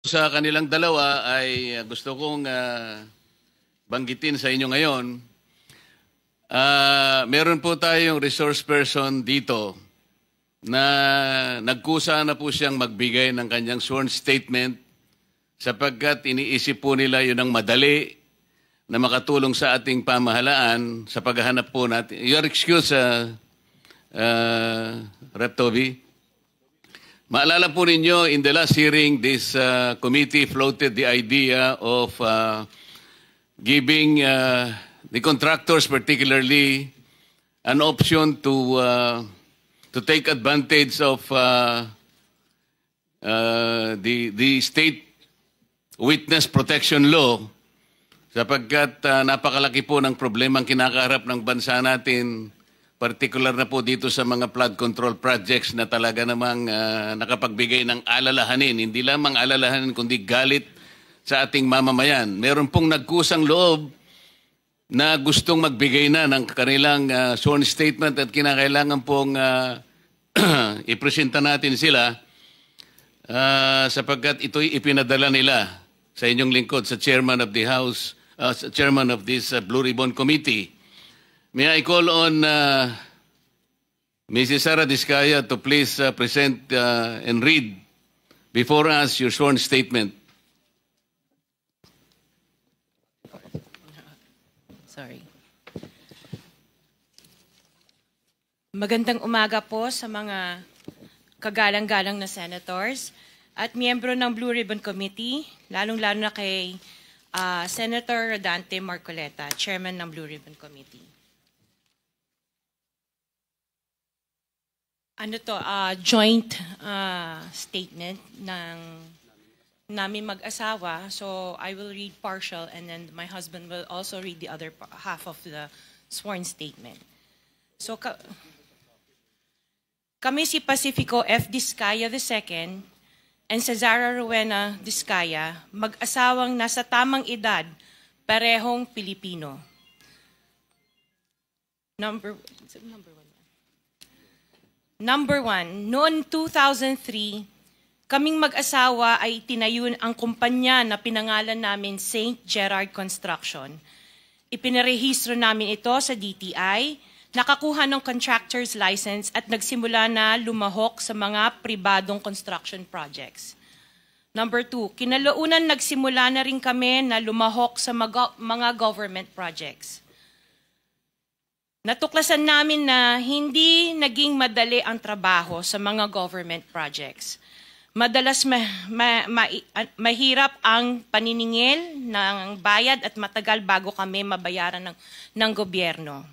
Sa kanilang dalawa ay gusto kong banggitin sa inyo ngayon. Meron po tayong resource person dito na nagkusa na po siyang magbigay ng kanyang sworn statement sapagkat iniisip po nila yun ang madali na makatulong sa ating pamahalaan sa paghahanap po natin. Your excuse, Rep. Toby. Maalala po ninyo, in the last hearing, this committee floated the idea of giving the contractors particularly an option to take advantage of the state witness protection law sapagkat napakalaki po ng problemang kinakaharap ng bansa natin, particular na po dito sa mga flood control projects na talaga namang nakapagbigay ng alalahanin. Hindi lamang alalahanin kundi galit sa ating mamamayan. Meron pong nagkusang loob na gustong magbigay na ng kanilang sworn statement at kinakailangan pong ipresenta natin sila sapagkat ito'y ipinadala nila sa inyong lingkod sa chairman of the House, chairman of this Blue Ribbon Committee. May I call on Mrs. Sara Diskaya to please present and read before us your sworn statement. Sorry. Magandang umaga po sa mga kagalang-galang na senators at miyembro ng Blue Ribbon Committee, lalong-lalo na kay Senator Rodante Marcoleta, Chairman ng Blue Ribbon Committee. Joint statement ng namin mag-asawa. So I will read partial and then my husband will also read the other half of the sworn statement. So kami si Pacifico F. Diskaya II and Cesara Rowena Diskaya, mag-asawang nasa tamang edad, parehong Pilipino. Number one, noong 2003, kaming mag-asawa ay tinayo ang kumpanya na pinangalan namin St. Gerard Construction. Ipinarehistro namin ito sa DTI, nakakuha ng contractor's license at nagsimula na lumahok sa mga pribadong construction projects. Number two, kinalaunan nagsimula na rin kami na lumahok sa mga government projects. Natuklasan namin na hindi naging madali ang trabaho sa mga government projects. Madalas mahirap ang paniningil ng bayad at matagal bago kami mabayaran ng gobyerno.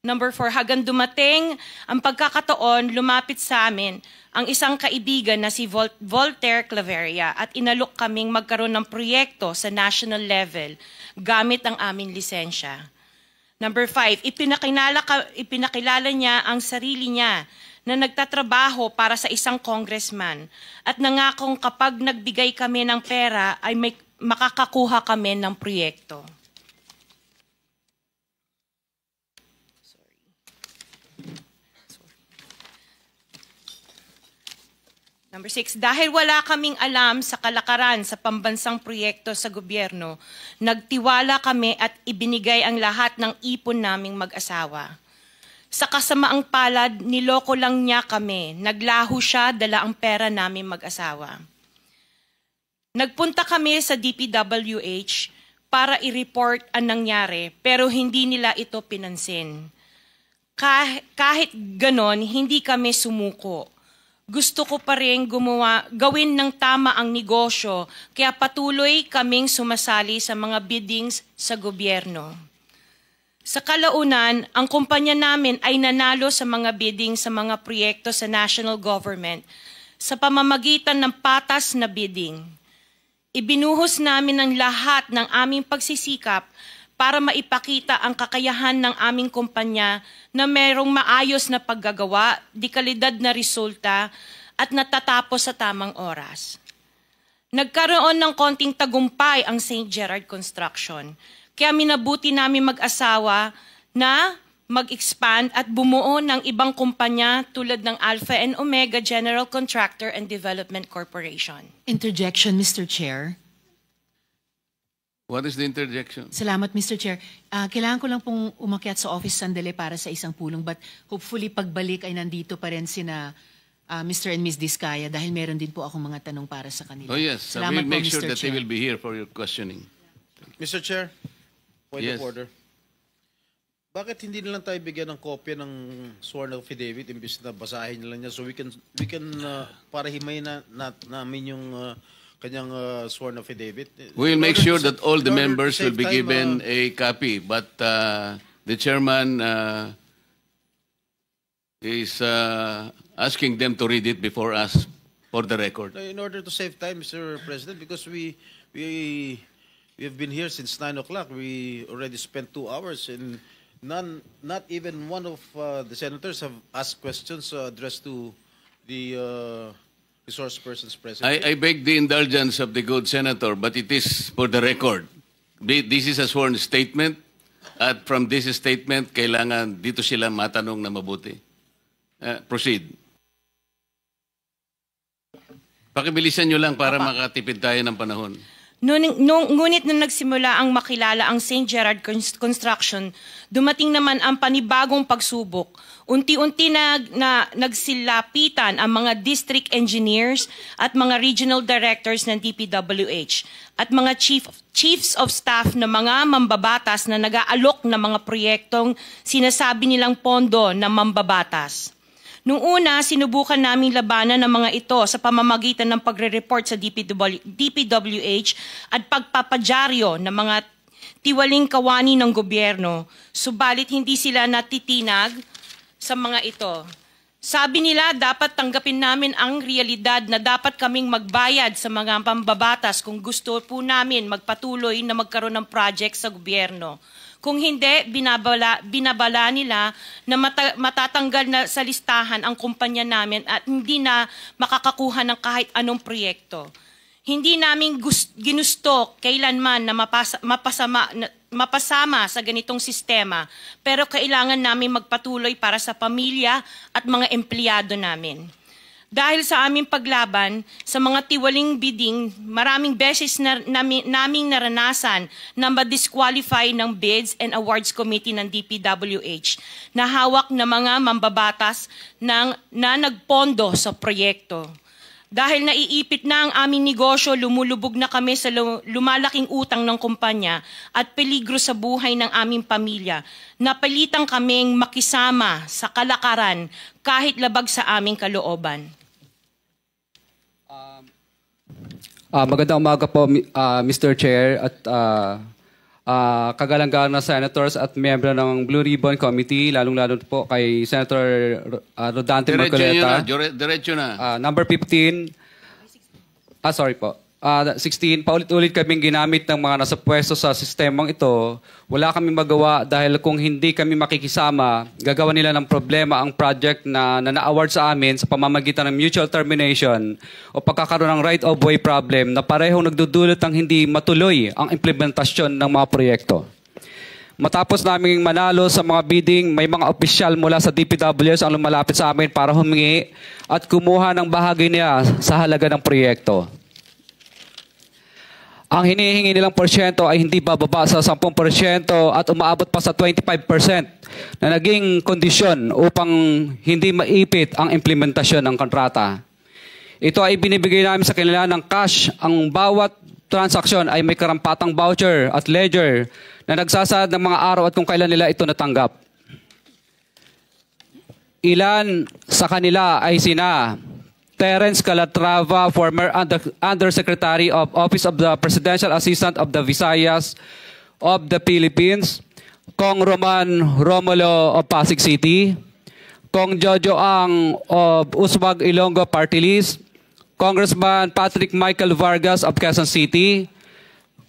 Number 4, hanggang dumating ang pagkakataon, lumapit sa amin ang isang kaibigan na si Voltaire Claveria at inalok kaming magkaroon ng proyekto sa national level gamit ang aming lisensya. Number 5, ipinakilala niya ang sarili niya na nagtatrabaho para sa isang congressman at nangakong kapag nagbigay kami ng pera ay makakakuha kami ng proyekto. Number 6, dahil wala kaming alam sa kalakaran sa pambansang proyekto sa gobyerno, nagtiwala kami at ibinigay ang lahat ng ipon naming mag-asawa. Sa kasamaang palad, niloko lang niya kami. Naglaho siya, dala ang pera naming mag-asawa. Nagpunta kami sa DPWH para i-report ang nangyari, pero hindi nila ito pinansin. Kahit ganon, hindi kami sumuko. Gusto ko pa rin gawin ng tama ang negosyo, kaya patuloy kaming sumasali sa mga biddings sa gobyerno. Sa kalaunan, ang kumpanya namin ay nanalo sa mga bidding sa mga proyekto sa national government sa pamamagitan ng patas na bidding. Ibinuhos namin ang lahat ng aming pagsisikap para maipakita ang kakayahan ng aming kumpanya na mayroong maayos na paggagawa, dekalidad na resulta at natatapos sa tamang oras. Nagkaroon ng konting tagumpay ang St. Gerard Construction, kaya minabuti namin mag-asawa na mag-expand at bumuo ng ibang kumpanya tulad ng Alpha and Omega General Contractor and Development Corporation. Interjection, Mr. Chair. What is the interjection? Salamat, Mr. Chair. Kailangan ko lang pong umakyat sa office sandali para sa isang pulong, but hopefully pagbalik ay nandito pa rin sina Mr. and Ms. Diskaya dahil meron din po akong mga tanong para sa kanila. Oh yes, Salamat we'll make po, sure Mr. that they Chair. will be here for your questioning. Mr. Chair, point Yes. of order. Bakit hindi na lang tayo bigyan ng kopya ng sworn affidavit imbis na basahin na lang niya so we can para himayin namin yung kanyang sworn affidavit. We'll make sure that all the in order to members will save be time, given a copy, but the chairman is asking them to read it before us for the record. in order to save time, Mr. President, because we have been here since 9 o'clock. We already spent 2 hours and not even one of the senators have asked questions addressed to the resource persons present. I beg the indulgence of the good senator, but it is for the record. This is a sworn statement, at from this statement, kailangan dito sila matanong na mabuti. Proceed. Pakibilisan nyo lang para makatipid tayo ng panahon. Ngunit nung nagsimula ang makilala ang St. Gerard Construction, dumating naman ang panibagong pagsubok. Unti-unti nagsilapitan ang mga district engineers at mga regional directors ng DPWH at mga chiefs of staff na mga mambabatas na nag-aalok ng mga proyektong sinasabi nilang pondo na mambabatas. Noong una, sinubukan naming labanan ng mga ito sa pamamagitan ng pagre-report sa DPWH at pagpapadyaryo ng mga tiwaling kawani ng gobyerno. Subalit hindi sila natitinag sa mga ito. Sabi nila dapat tanggapin namin ang realidad na dapat kaming magbayad sa mga pambabatas kung gusto po namin magpatuloy na magkaroon ng project sa gobyerno. Kung hindi, binabala nila na matatanggal na sa listahan ang kumpanya namin at hindi na makakakuha ng kahit anong proyekto. Hindi namin ginusto kailanman na mapasama sa ganitong sistema, pero kailangan namin magpatuloy para sa pamilya at mga empleyado namin. Dahil sa aming paglaban sa mga tiwaling bidding, maraming beses naming naranasan na ma-disqualify ng Bids and Awards Committee ng DPWH na hawak na mga mambabatas na nagpondo sa proyekto. Dahil naiipit na ang aming negosyo, lumulubog na kami sa lumalaking utang ng kumpanya at peligro sa buhay ng aming pamilya. Napilitan kaming makisama sa kalakaran kahit labag sa aming kalooban. Magandang umaga po, Mr. Chair at kagalang-galang na senators at miyembro ng Blue Ribbon Committee, lalong-lalo po kay Senator Rodante Marcoleta. Diretso na. Number 15, sorry po. 16, paulit-ulit kaming ginamit ng mga nasa pwesto sa sistemang ito. Wala kaming magawa dahil kung hindi kami makikisama, gagawa nila ng problema ang project na na-award sa amin sa pamamagitan ng mutual termination o pagkakaroon ng right-of-way problem na parehong nagdudulot ng hindi matuloy ang implementasyon ng mga proyekto. Matapos naming manalo sa mga bidding, may mga opisyal mula sa DPWS ang lumalapit sa amin para humingi at kumuha ng bahagi niya sa halaga ng proyekto. Ang hinihingi nilang porsyento ay hindi bababa sa 10% at umaabot pa sa 25% na naging kondisyon upang hindi maipit ang implementasyon ng kontrata. Ito ay binibigay namin sa kanila ng cash. Ang bawat transaksyon ay may karampatang voucher at ledger na nagsasaad ng mga araw at kung kailan nila ito natanggap. Ilan sa kanila ay sina Terence Calatrava, former Undersecretary of Office of the Presidential Assistant of the Visayas of the Philippines, Kong Roman Romulo of Pasig City, Kong Jojo Ang of Uswag Ilonggo Party List, Congressman Patrick Michael Vargas of Quezon City,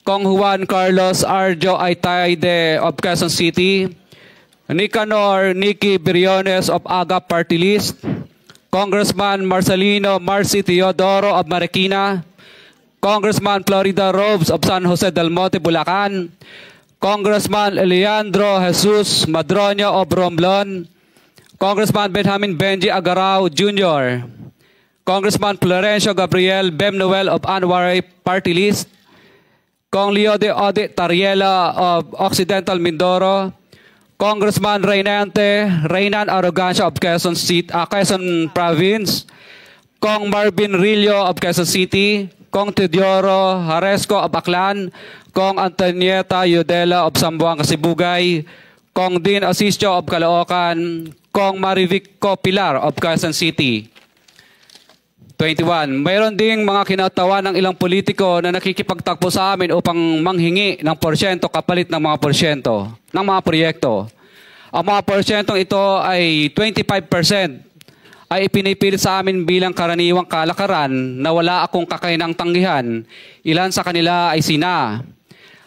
Kong Juan Carlos Arjo Aitaide of Quezon City, Nicanor Nicky Briones of Aga Party List, Congressman Marcelino Marcy Teodoro of Marikina, Congressman Florida Robes of San Jose del Monte, Bulacan, Congressman Leandro Jesus Madroño of Romblon, Congressman Benjamin Benji Agarao Jr., Congressman Florencio Gabriel Bem Noel of Anwaray Party List, Kong Leo de Ode Tariela of Occidental Mindoro, Congressman Reynan Arrogancia of Quezon Province, Kong Marvin Rillo of Quezon City, Kong Teodoro Haresco of Aklan, Kong Antonieta Yudela of Zamboanga Sibugay, Kong Dean Asisio of Caloocan, Kong Marivic Pilar of Quezon City. 21. Mayroon ding mga kinatawa ng ilang politiko na nakikipagtakbo sa amin upang manghingi ng porsyento kapalit ng mga porsyento ng mga proyekto. Ang mga porsyentong ito ay 25% ay ipinipilit sa amin bilang karaniwang kalakaran na wala akong kakainang tanggihan. Ilan sa kanila ay sina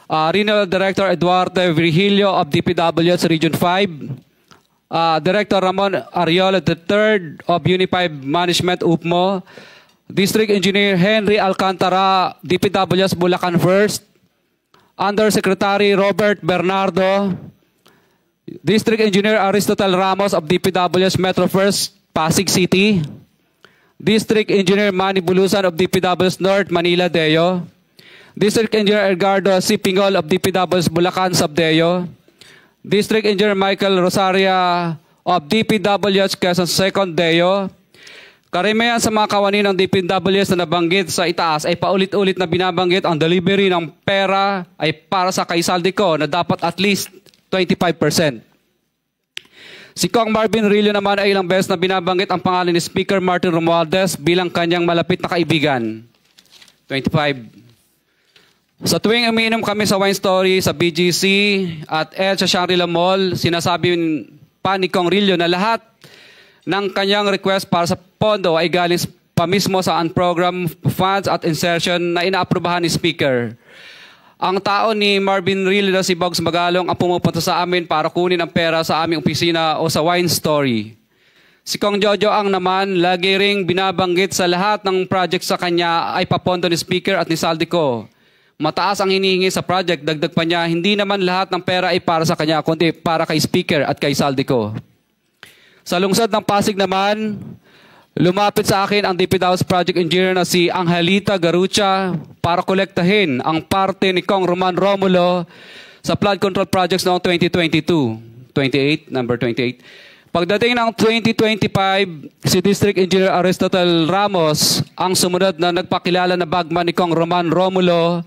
Regional Director Eduardo Virgilio of DPWH Region 5, Director Ramon Ariola III of Unified Management UPMO, District Engineer Henry Alcantara, DPWH Bulacan First, Undersecretary Robert Bernardo, District Engineer Aristotle Ramos of DPWH Metro First, Pasig City, District Engineer Manny Bulusan of DPWH North, Manila Deo, District Engineer Edgardo C. Pingol of DPWH Bulacan Subdeo, District Engineer Michael Rosaria of DPWH Quezon Second Deo. Karamihan sa mga kawani ng DPWH na nabanggit sa itaas ay paulit-ulit na binabanggit ang delivery ng pera ay para sa kaisaldico na dapat at least 25%. Si Kong Marvin Rillo naman ay ilang beses na binabanggit ang pangalan ni Speaker Martin Romualdez bilang kanyang malapit na kaibigan. 25. Sa tuwing umiinom kami sa Wine Story, sa BGC at sa Shangri-La Mall, sinasabi pa ni Kong Rillo na lahat ng kanyang request para sa pondo ay galing pa mismo sa unprogrammed funds at insertion na inaaprubahan ni Speaker. Ang tao ni Marvin Rillo na si Bogs Magalong ang pumupunta sa amin para kunin ang pera sa aming opisina o sa Wine Story. Si Kong Jojo ang naman lagi ring binabanggit sa lahat ng project sa kanya ay papondo ni Speaker at ni Saldico. Mataas ang hinihingi sa project, dagdag pa niya, hindi naman lahat ng pera ay para sa kanya, kundi para kay Speaker at kay Saldico. Sa lungsod ng Pasig naman, lumapit sa akin ang DPWH Project Engineer na si Angelita Garucha para kolektahin ang parte ni Kong Roman Romulo sa flood control projects noong 2022. 28, number 28. Pagdating ng 2025, si District Engineer Aristotle Ramos ang sumunod na nagpakilala na bagman ni Kong Roman Romulo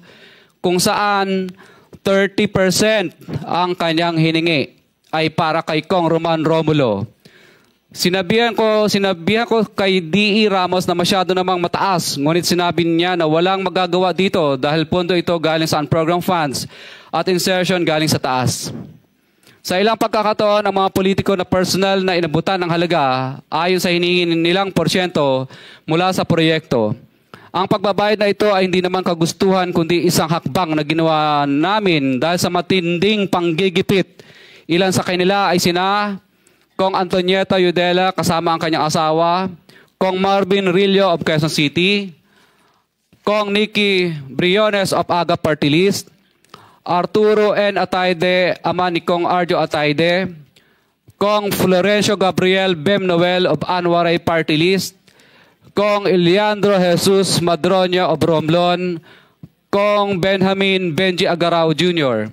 kung saan 30% ang kanyang hiningi ay para kay Kong Roman Romulo. Sinabihan ko kay D.E. Ramos na masyado namang mataas, ngunit sinabi niya na walang magagawa dito dahil pondo ito galing sa unprogrammed funds at insertion galing sa taas. Sa ilang pagkakataon, ang mga politiko na personal na inabutan ng halaga ayon sa hiningin nilang porsyento mula sa proyekto. Ang pagbabayad na ito ay hindi naman kagustuhan kundi isang hakbang na ginawa namin dahil sa matinding panggigipit. Ilan sa kanila ay sina Kong Antonieta Yudela kasama ang kanyang asawa, Kong Marvin Rillo of Quezon City, Kong Nicky Briones of Aga Party List, Arturo N. Atayde, ama ni Kong Arjo Atayde, Kong Florencio Gabriel Bem Noel of Anwaray Party List, Kong Leandro Jesus Madroño of Romblon, Kong Benjamin Benji Agarao Jr.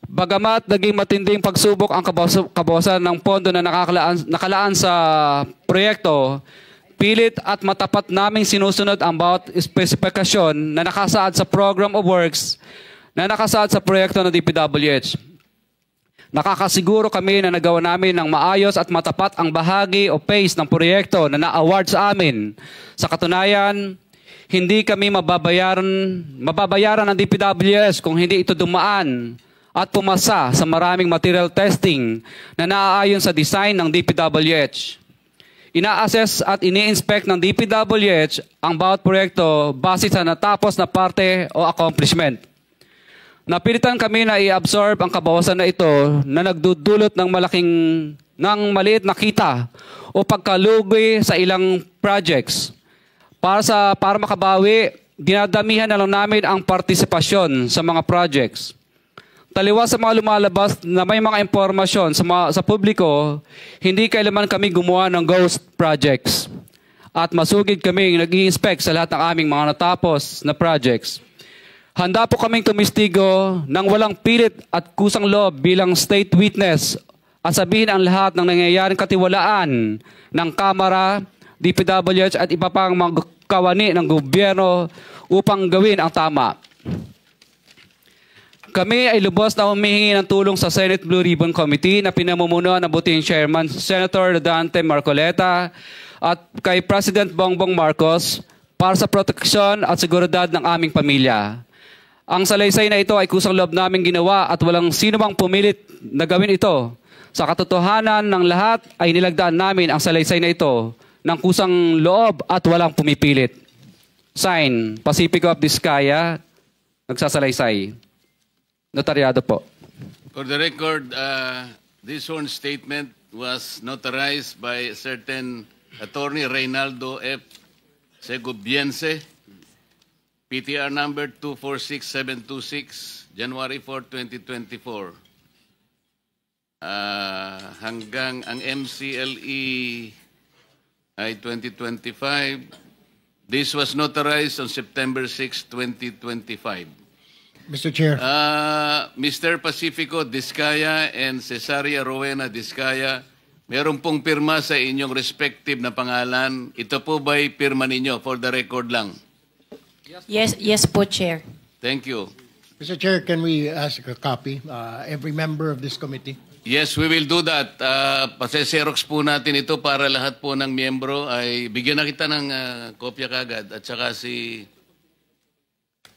Bagamat naging matinding pagsubok ang kabawasan ng pondo na nakalaan sa proyekto, pilit at matapat naming sinusunod ang bawat espesifikasyon na nakasaad sa Program of Works na nakasaad sa proyekto ng DPWH. Nakakasiguro kami na nagawa namin ng maayos at matapat ang bahagi o phase ng proyekto na na-award sa amin. Sa katunayan, hindi kami mababayaran ng DPWH kung hindi ito dumaan at pumasa sa maraming material testing na naaayon sa design ng DPWH. Ina-assess at ini-inspect ng DPWH ang bawat proyekto base sa natapos na parte o accomplishment. Napilitan kami na i-absorb ang kabawasan na ito na nagdudulot ng maliit na kita o pagkalugi sa ilang projects. Para makabawi, dinadamihan na lang namin ang partisipasyon sa mga projects. Taliwas sa mga lumalabas na may mga impormasyon sa publiko, hindi kailanman kami gumawa ng ghost projects. At masugid kaming nag-i-inspect sa lahat ng aming mga natapos na projects. Handa po kaming tumistigo ng walang pilit at kusang loob bilang state witness at sabihin ang lahat ng nangyayaring katiwalaan ng Kamara, DPWH at iba pang mga kawani ng gobyerno upang gawin ang tama. Kami ay lubos na humihingi ng tulong sa Senate Blue Ribbon Committee na pinamumunuan ng buting Chairman Senator Dante Marcoleta at kay President Bongbong Marcos para sa proteksyon at seguridad ng aming pamilya. Ang salaysay na ito ay kusang loob namin ginawa at walang sino mang pumilit na gawin ito. Sa katotohanan ng lahat ay nilagdaan namin ang salaysay na ito ng kusang loob at walang pumipilit. Sign, Pacifico of Vizcaya, nagsasalaysay. Notaryado po. For the record, this sworn statement was notarized by a certain Attorney Reynaldo F. Segubiense, PTR number 246726, January 4, 2024. Hanggang ang MCLE ay 2025. This was notarized on September 6, 2025. Mr. Chair. Mr. Pacifico Vizcaya and Cesaria Rowena Vizcaya, meron pong pirma sa inyong respective na pangalan. Ito po ba'y pirma ninyo? For the record lang. Yes po, Chair. Thank you. Mr. Chair, can we ask a copy? Every member of this committee. Yes, we will do that. Pase-xerox po natin ito para lahat po ng miyembro ay bigyan na kita ng kopya kagad. At saka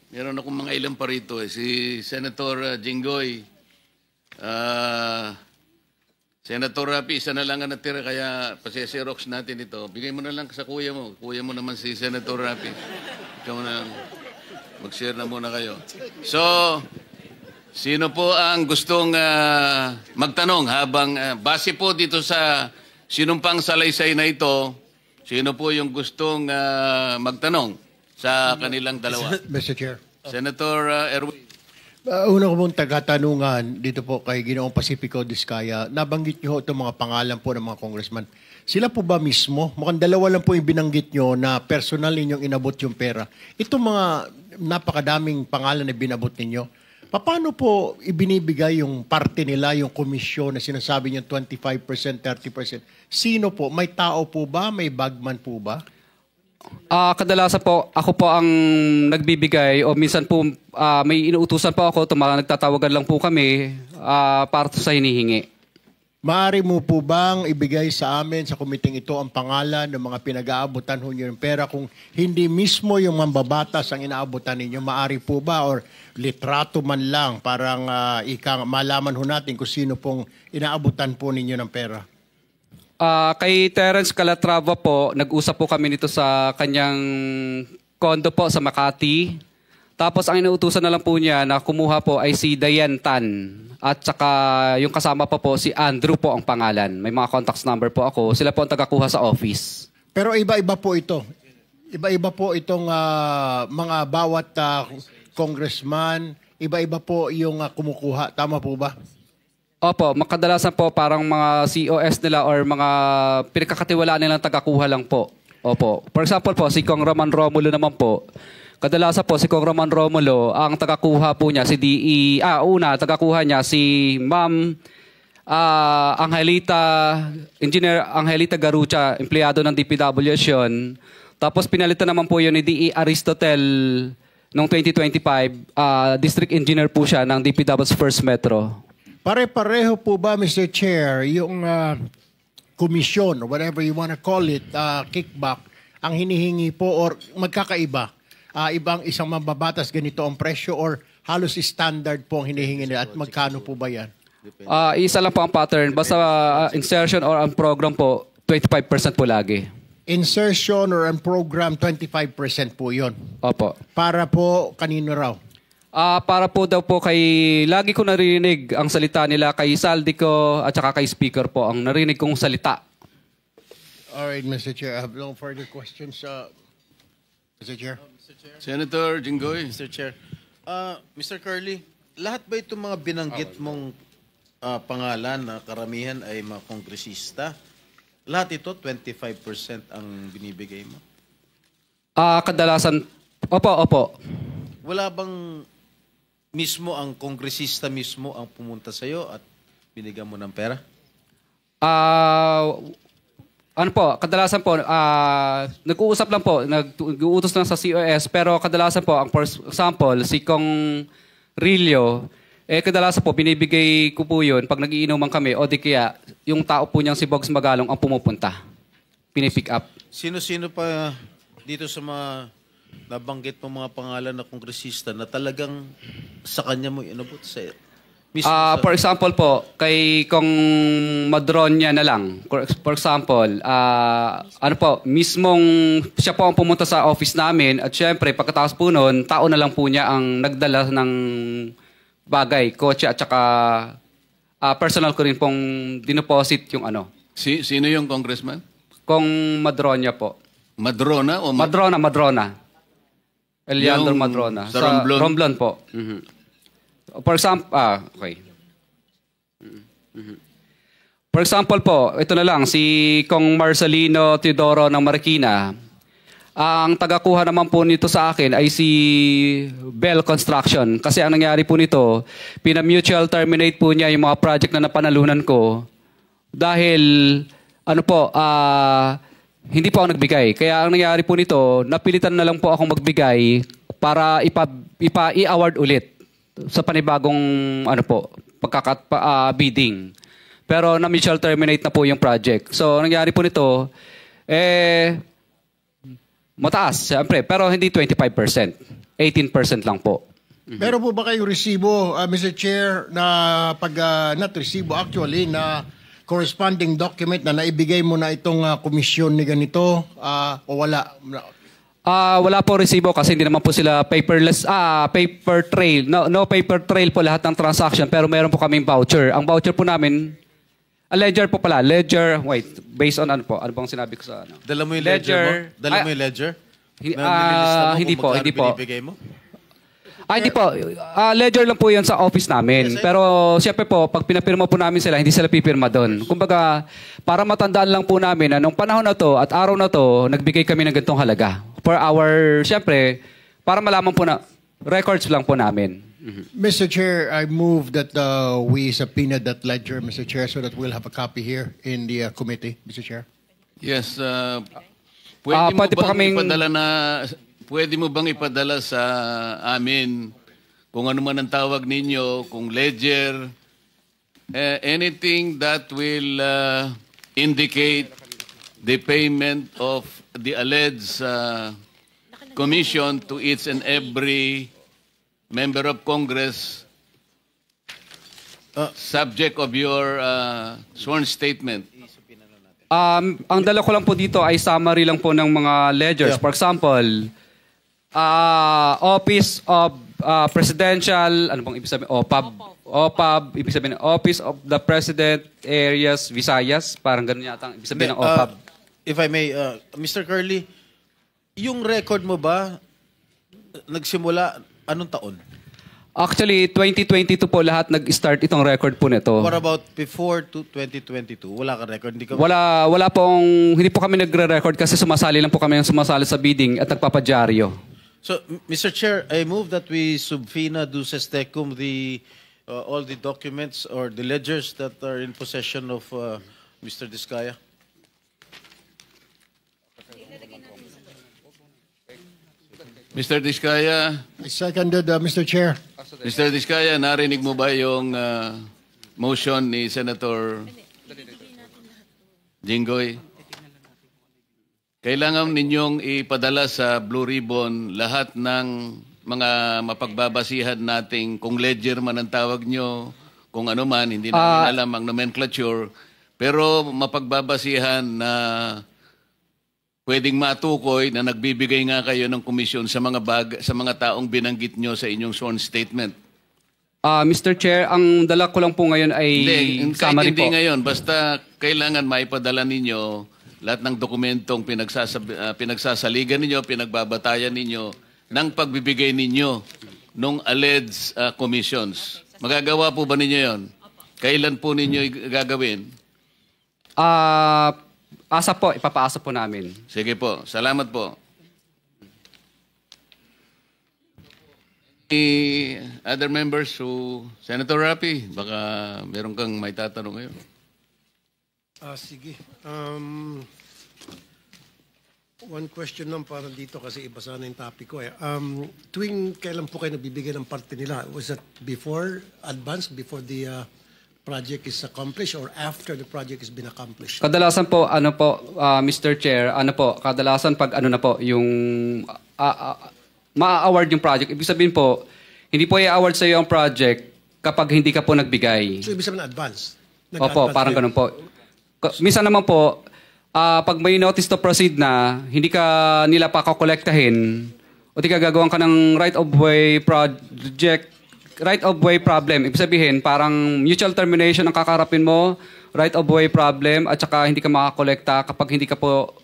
meron akong mga ilang pa rito si Senator Jinggoy. Senator Rapi, isa na lang ang natira kaya pase-xerox natin ito. Bigay mo na lang sa kuya mo. Kuya mo naman si Senator Rapi. Ikaw na lang. Mag-share na muna kayo. So, sino po ang gustong magtanong habang base po dito sa sinumpang salaysay na ito, sino po yung gustong magtanong sa kanilang dalawa? Mr. Chair. Senator Erwin. Una ko pong tagatanungan dito po kay Ginoong Pacifico Vizcaya. Nabanggit niyo itong mga pangalan po ng mga congressman. Sila po ba mismo? Mukhang dalawa lang po yung binanggit niyo na personal ninyong inabot yung pera. Itong mga napakadaming pangalan na binabot ninyo, paano po ibinibigay yung parte nila, yung komisyon na sinasabi niyo 25%, 30%? Sino po? May tao po ba? May bagman po ba? Kadalasan po, ako po ang nagbibigay o minsan po may inuutusan po ako, nagtatawagan lang po kami para sa hinihingi. Maaari mo po bang ibigay sa amin sa komiting ito ang pangalan ng mga pinag-aabutan ho nyo ng pera kung hindi mismo yung mambabatas ang inaabutan ninyo? Maaari po ba or litrato man lang parang malaman ho natin kung sino pong inaabutan po ninyo ng pera? Kay Terence Calatrava po, nag-usap po kami nito sa kanyang kondo po sa Makati. Tapos ang inuutusan na lang po niya na kumuha po ay si Diane Tan. At saka yung kasama pa po si Andrew po ang pangalan. May mga contacts number po ako. Sila po ang tagakuha sa office. Pero iba-iba po ito. Iba-iba po itong mga bawat congressman. Iba-iba po yung kumukuha. Tama po ba? Opo, makadalasan po parang mga COS nila or mga pinagkakatiwalaan nilang tagakuha lang po. Opo. For example po, si Kong Roman Romulo naman po. Kadalasan po si Kong Roman Romulo, ang tagakuha po niya si tagakuha niya si Ma'am Engineer Angelita Garucha, empleyado ng DPWH yun. Tapos pinalitan naman po yun ni DE Aristotel noong 2025. District Engineer po siya ng DPWH First Metro. Pare-pareho po ba, Mr. Chair, yung komisyon, or whatever you want to call it, kickback, ang hinihingi po or magkakaiba? Ibang isang mambabatas ganito ang presyo or halos standard po ang hinihingi nila at magkano po ba yan? Isa lang po ang pattern. Basta insertion or ang program po, 25% po lagi. Insertion or ang program, 25% po yun. Opo. Para po kanino raw? Para po daw po kay, lagi ko narinig ang salita nila kay Saldico at saka kay Speaker po, ang narinig kong salita. Alright, Mr. Chair. I have no further questions. Mr. Chair. Senator Jinggoy. Mr. Chair. Mr. Curley, lahat ba itong mga binanggit mong pangalan na karamihan ay mga kongresista, lahat ito 25% ang binibigay mo? Kadalasan, opo. Wala bang mismo ang kongresista mismo ang pumunta sa'yo at binigyan mo ng pera? Ano po, kadalasan po, nag-uusap lang po, nag-uutos lang sa COS, pero kadalasan po, for example, si Kong Rillo, kadalasan po, binibigay ko po yun pag nagiinuman kami, o di kaya, yung tao po niyang si Bogs Magalong ang pumupunta. Pinipick up. Sino-sino pa dito sa mga nabanggit mo mga pangalan na kongresista na talagang sa kanya mo inabot sa mismo For example po, kay Kong Madronya na lang. For example, ano po, mismong siya po ang pumunta sa office namin at syempre pagkatapos po noon, tao na lang po niya ang nagdala ng bagay, kotse at saka personal ko rin pong dinoposit yung ano. Sino yung congressman? Kong Madronya po. Madrona o Madrona. Eliandro Yung Madrona. sa Romblon? Romblon po. For example, okay. For example po, ito na lang, si Kong Marcelino Teodoro ng Marikina. Ang tagakuha naman po nito sa akin ay si Bell Construction. Kasi ang nangyari po nito, pina-mutual terminate po niya yung mga project na napanalunan ko. Dahil, ano po, hindi po ako nagbigay. Kaya ang nangyari po nito, napilitan na lang po akong magbigay para i-award ulit sa panibagong ano po, bidding. Pero na mutual terminate na po yung project. So, ang nangyari po nito, mataas, siyempre, pero hindi 25%. 18% lang po. Meron po ba kayong resibo, Mr. Chair, na not resibo actually, na corresponding document na naibigay mo na itong komisyon ni ganito o wala? Wala po resibo kasi hindi naman po sila paperless, paper trail. No paper trail po lahat ng transaction pero meron po kaming voucher. Ang voucher po namin, ledger po pala. Ledger, wait, based on ano po? Ano bang sinabi ko sa ano? Dala mo yung ledger mo? Dala mo yung ledger? Hindi po, hindi po. Binibigay mo? Hindi po. Ledger lang po yun sa office namin. Pero siyempre po, pag pinapirma po namin sila, hindi sila pipirma doon. Kumbaga, para matandaan lang po namin na nung panahon na to at araw na to, nagbigay kami ng ganitong halaga. For our, siyempre, para malaman po na, records lang po namin. Mr. Chair, I move that we subpoena that ledger, Mr. Chair, so that we'll have a copy here in the committee, Mr. Chair. Yes. Pwede mo bang ipadala sa amin kung ano man ang tawag ninyo, kung ledger, anything that will indicate the payment of the alleged commission to each and every member of Congress subject of your sworn statement? Ang dala ko lang po dito ay summary lang po ng mga ledgers. Yeah. For example, Office of Presidential, ano bang ibig sabihin? OPAB, ibig sabihin Office of the President Areas Visayas, parang ganun yata ang ibig sabihin ng OPAB. If I may, Mr. Curly, yung record mo ba nagsimula anong taon? Actually, 2022 po lahat nag-start itong record po nito. What about before 2022? Wala ka record? Wala pong, hindi po kami nagre-record kasi sumasali lang po kami sa bidding at nagpapadyaryo. So, Mr. Chair, I move that we subpoena duces tecum all the documents or the ledgers that are in possession of Mr. Diskaya. Mr. Diskaya, I seconded, Mr. Chair. Mr. Diskaya, narinig mo ba yung motion ni Senator Jinggoy? Kailangan ninyong ipadala sa Blue Ribbon lahat ng mga mapagbabasihan nating kung ledger man ang tawag nyo, kung ano man, hindi namin alam ang nomenclature, pero mapagbabasihan na pwedeng matukoy na nagbibigay nga kayo ng komisyon sa mga taong binanggit nyo sa inyong sworn statement. Mr. Chair, ang dala ko lang po ngayon ay summary po. Hindi ngayon, basta kailangan maipadala ninyo lahat ng dokumentong pinagsasaligan ninyo, pinagbabatayan ninyo ng pagbibigay ninyo nung alleged commissions. Magagawa po ba ninyo yon? Kailan po ninyo gagawin? Asa po, ipapaasa po namin. Sige po. Salamat po. Other members who... Senator Rapi, baka meron kang may tatanong ngayon. Sige. One question lang para dito kasi iba sana yung topic ko eh. Tuwing kailan po kayo nabibigyan ng parte nila? Was that before, advance, before the project is accomplished or after the project has been accomplished? Kadalasan po, Mr. Chair, kadalasan pag na po, yung ma-award yung project. Ibig sabihin po, hindi po i-award sa iyo ang project kapag hindi ka po nagbigay. So, ibig sabihin na advance? Opo, parang ganun po. Minsan naman po, pag may notice to proceed na, hindi ka nila pa kakolektahin, o di ka gagawan ka ng right-of-way project, right-of-way problem. Ibig sabihin, parang mutual termination ang kakarapin mo, right-of-way problem, at saka hindi ka makakolekta kapag hindi ka po,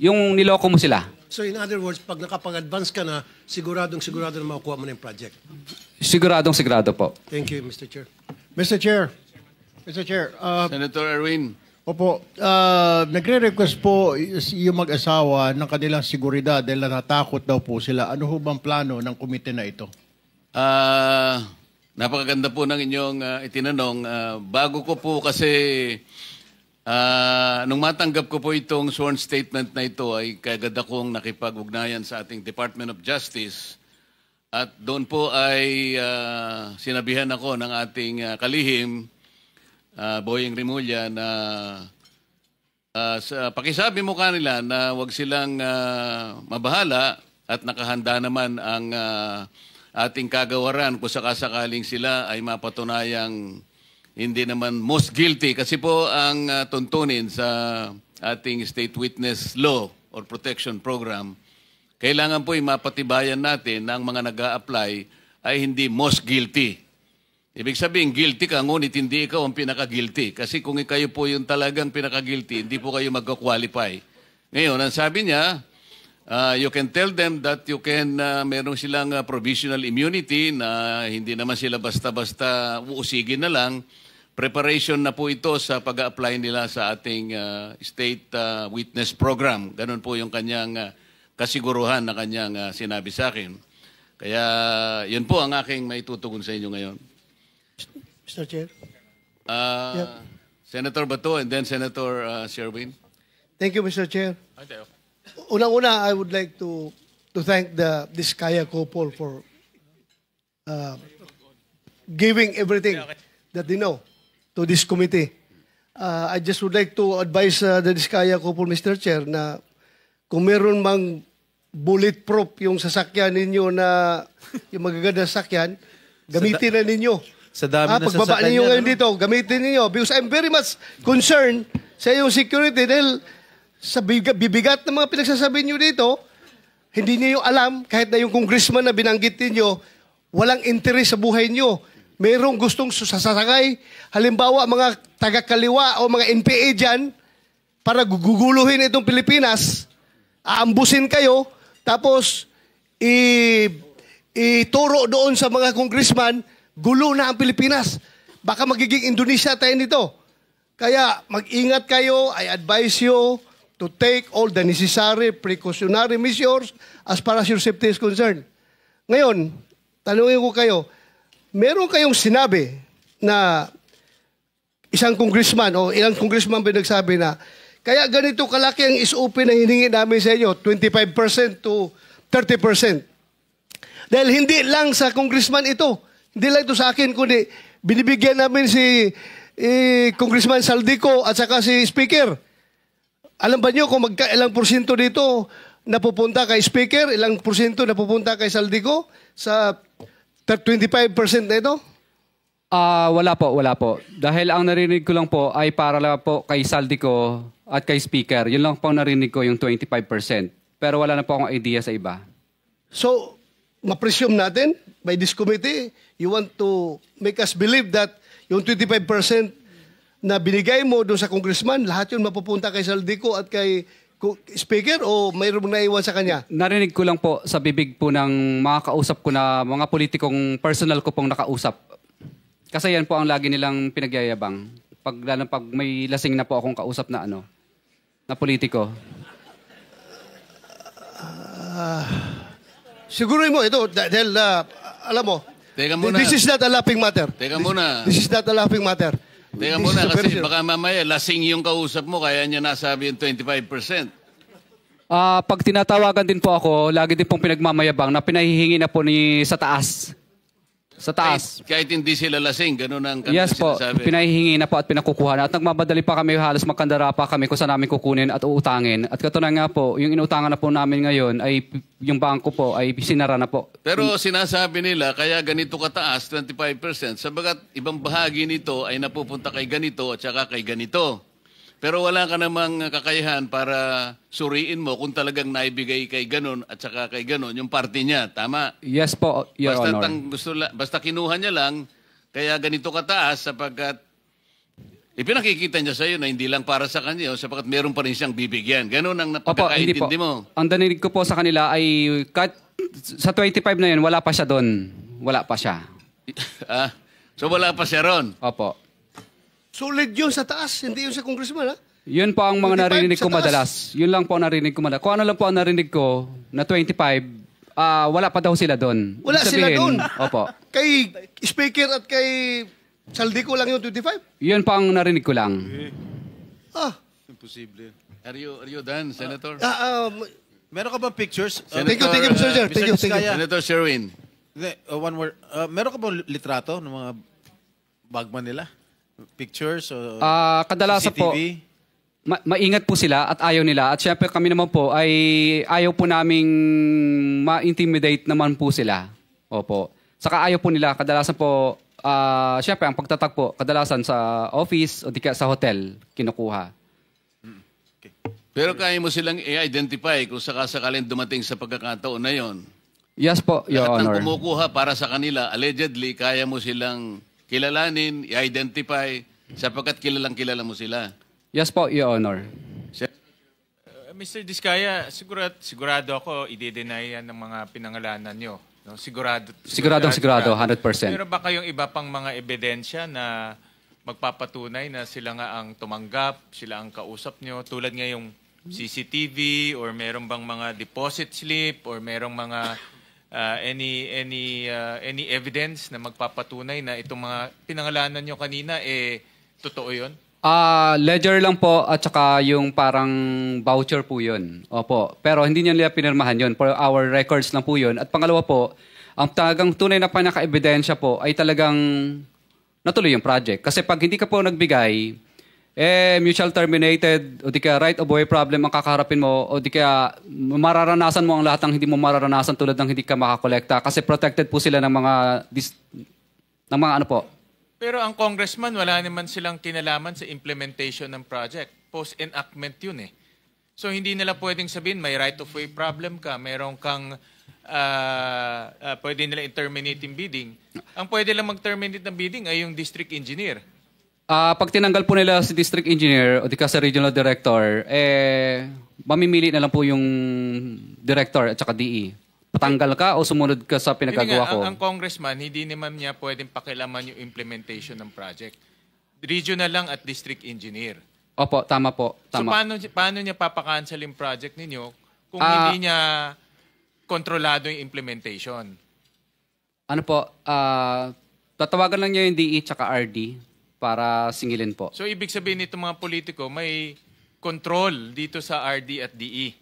yung niloko mo sila. So in other words, pag nakapag-advance ka na, siguradong na makukuha mo na yung project. Sigurado po. Thank you, Mr. Chair. Mr. Chair, Senator Erwin. opo, nagre-request po yung mag-asawa ng kanilang seguridad dahil natatakot daw po sila. Ano ho bang plano ng komite na ito? Napakaganda po ng inyong itinanong. Bago ko po kasi, nung matanggap ko po itong sworn statement na ito, ay kagad akong nakipag-ugnayan sa ating Department of Justice. At doon po ay sinabihan ako ng ating kalihim, Boying Rimulya, na pakisabi mo kanila na wag silang mabahala at nakahanda naman ang ating kagawaran kung sakasakaling sila ay mapatunayang hindi naman most guilty. Kasi po ang tuntunin sa ating state witness law or protection program, kailangan po mapatibayan natin na ang mga nag-a-apply ay hindi most guilty. Ibig sabihin, guilty ka, ngunit hindi ikaw ang pinaka-guilty. Kasi kung kayo po yung talagang pinaka-guilty, hindi po kayo mag-qualify. Ngayon, ang sabi niya, you can tell them that you can, meron silang provisional immunity na hindi naman sila basta-basta uusigin na lang. Preparation na po ito sa pag-a-apply nila sa ating state witness program. Ganun po yung kanyang kasiguruhan na kanyang sinabi sa akin. Kaya yun po ang aking maitutugon sa inyo ngayon. Mr. Chair. Senator Bato and then Senator Sherwin. Thank you, Mr. Chair. Unang-una, I would like to thank the Diskaya couple for giving everything that they know to this committee. I just would like to advise the Diskaya couple, Mr. Chair, na kung meron mang bulletproof yung sasakyan ninyo na yung magaganda sasakyan, gamitin na ninyo. Sa dami na pagbaba sasakyan ninyo yan, ngayon dito, gamitin ninyo. Because I'm very much concerned sa iyong security dahil sa bibigat ng mga pinagsasabi nyo dito, hindi niyo alam, kahit na yung congressman na binanggit ninyo, walang interes sa buhay nyo. Merong gustong sasakay, halimbawa mga taga-kaliwa o mga NPA dyan, para guguluhin itong Pilipinas, aambusin kayo, tapos ituro doon sa mga congressman, gulo na ang Pilipinas. Baka magiging Indonesia tayo nito. Kaya mag-ingat kayo, I advise you to take all the necessary precautionary measures as far as your safety is concerned. Ngayon, tanungin ko kayo, meron kayong sinabi na isang congressman o ilang congressman ba nagsabi na kaya ganito kalaki ang SOP na hiningi namin sa inyo, 25% to 30%. Dahil hindi lang sa congressman ito, hindi lang ito sa akin, kundi binibigyan namin si Congressman Saldico at saka si Speaker. Alam ba niyo kung ilang porsyento dito napupunta kay Speaker, ilang porsyento napupunta kay Saldico sa 25% na ito? Wala po. Dahil ang narinig ko lang po ay para lang po kay Saldico at kay Speaker. Yun lang po narinig ko yung 25%. Pero wala na po akong idea sa iba. So, ma-presume natin by this committee, you want to make us believe that yung 25% na binigay mo doon sa congressman, lahat yun mapupunta kay Saldico at kay Speaker o mayroong naiwan sa kanya? Narinig ko lang po sa bibig po ng mga kausap ko na mga politikong personal ko pong nakausap. Kasi yan po ang lagi nilang pinagyayabang. Lalo pag may lasing na po akong kausap na na politiko. Siguruhin mo ito dahil alam mo, Teka muna. this is not a laughing matter. Teka muna. This is not a laughing matter. Teka This muna is a very kasi baka mamaya lasing yung kausap mo kaya niya nasabi yung 25%. Pag tinatawagan din po ako, lagi din pong pinagmamayabang na pinahihingi na po sa taas. Sa taas. Kahit hindi sila lasing, ganun ang Yes po, sinasabi. pinahihingi na po at pinakukuha na. At nagmamadali pa kami, halos magkandara pa kami kung saan namin kukunin at uutangin. At katunayan nga po, yung inuutangan na po namin ngayon ay yung bangko po ay sinara na po. Pero sinasabi nila, kaya ganito kataas, 25%, sabagat ibang bahagi nito ay napupunta kay ganito at saka kay ganito. Pero wala ka namang kakayahan para suriin mo kung talagang naibigay kay ganon at saka kay ganon yung party niya. Tama? Yes po, Your Honor. Basta kinuha niya lang, kaya ganito kataas sapagkat ipinakikita niya sa iyo na hindi lang para sa kanya, sapagkat meron pa rin siyang bibigyan. Ganon ang Opo, hindi po. napagkakaintindi mo. Ang danilig ko po sa kanila ay sa 25 na yun, wala pa siya doon. Wala pa siya. So wala pa siya ron. Opo. Solid yun sa taas, hindi yun sa congressman, ha? Yun po ang mga 25 narinig sa ko taas. madalas. Yun lang po ang narinig ko madalas. Kung ano lang po ang narinig ko na 25, wala pa daw sila doon. Wala Ibig sila sabihin, doon. Opo. Kay speaker at kay Saldico lang yung 25? Yun po ang narinig ko lang. Imposible. Are you done, Senator? Meron ka bang pictures? Thank you, Mr. Chair. Thank you, thank you. Senator Sherwin. Hindi, one word. Meron ka bang litrato ng mga bagman nila? Pictures o Kadalasan po, CCTV? maingat po sila at ayaw nila. At syempre kami naman po ay ayaw po naming ma-intimidate naman po sila. Opo. Saka ayaw po nila. Kadalasan po, syempre ang pagtatag po, kadalasan sa office o di kaya sa hotel, kinukuha. Pero kaya mo silang i-identify kung sakasakalin dumating sa pagkakataon na yon. Yes po, Your Lahat Honor. ng kumukuha para sa kanila, allegedly, kaya mo silang kilalanin, i-identify, sapagkat kilala mo sila. Yes po, Your Honor. Mr. Diskaya, sigurado ako i-deny yan ng mga pinangalanan nyo. No? Sigurado, 100%. Pero ba kayong iba pang mga ebidensya na magpapatunay na sila nga ang tumanggap, sila ang kausap nyo, tulad nga yung CCTV or meron bang mga deposit slip or merong mga any evidence na magpapatunay na itong mga pinangalanan nyo kanina totoo 'yon? Ledger lang po at saka yung parang voucher po yun. Opo. Pero hindi nila pinirmahan yun. For our records lang po yun. At pangalawa po, ang talagang tunay na pinaka-ebidensya po ay talagang natuloy yung project. Kasi pag hindi ka po nagbigay, mutual terminated o di kaya right of way problem ang kakaharapin mo o di kaya mararanasan mo ang lahat ng hindi mo mararanasan tulad ng hindi ka makakolekta kasi protected po sila ng mga ano po. Pero ang congressman, wala naman silang kinalaman sa implementation ng project. Post-enactment yun eh. So hindi nila pwedeng sabihin may right of way problem ka, meron kang pwede nila i-terminate yung bidding. Ang pwede lang mag-terminate ng bidding ay yung district engineer. Pag tinanggal po nila si district engineer o di ka sa regional director, mamimili na lang po yung director at saka DE. Patanggal ka o sumunod ka sa pinagagawa ko? Ang congressman, hindi naman niya pwedeng pakialaman yung implementation ng project. Regional lang at district engineer. Opo, tama po. Tama. So paano niya papakancel yung project ninyo kung hindi niya kontrolado yung implementation? Ano po, tatawagan lang niya yung DE tsaka RD para singilin po. So ibig sabihin nito mga politiko, may control dito sa RD at DE.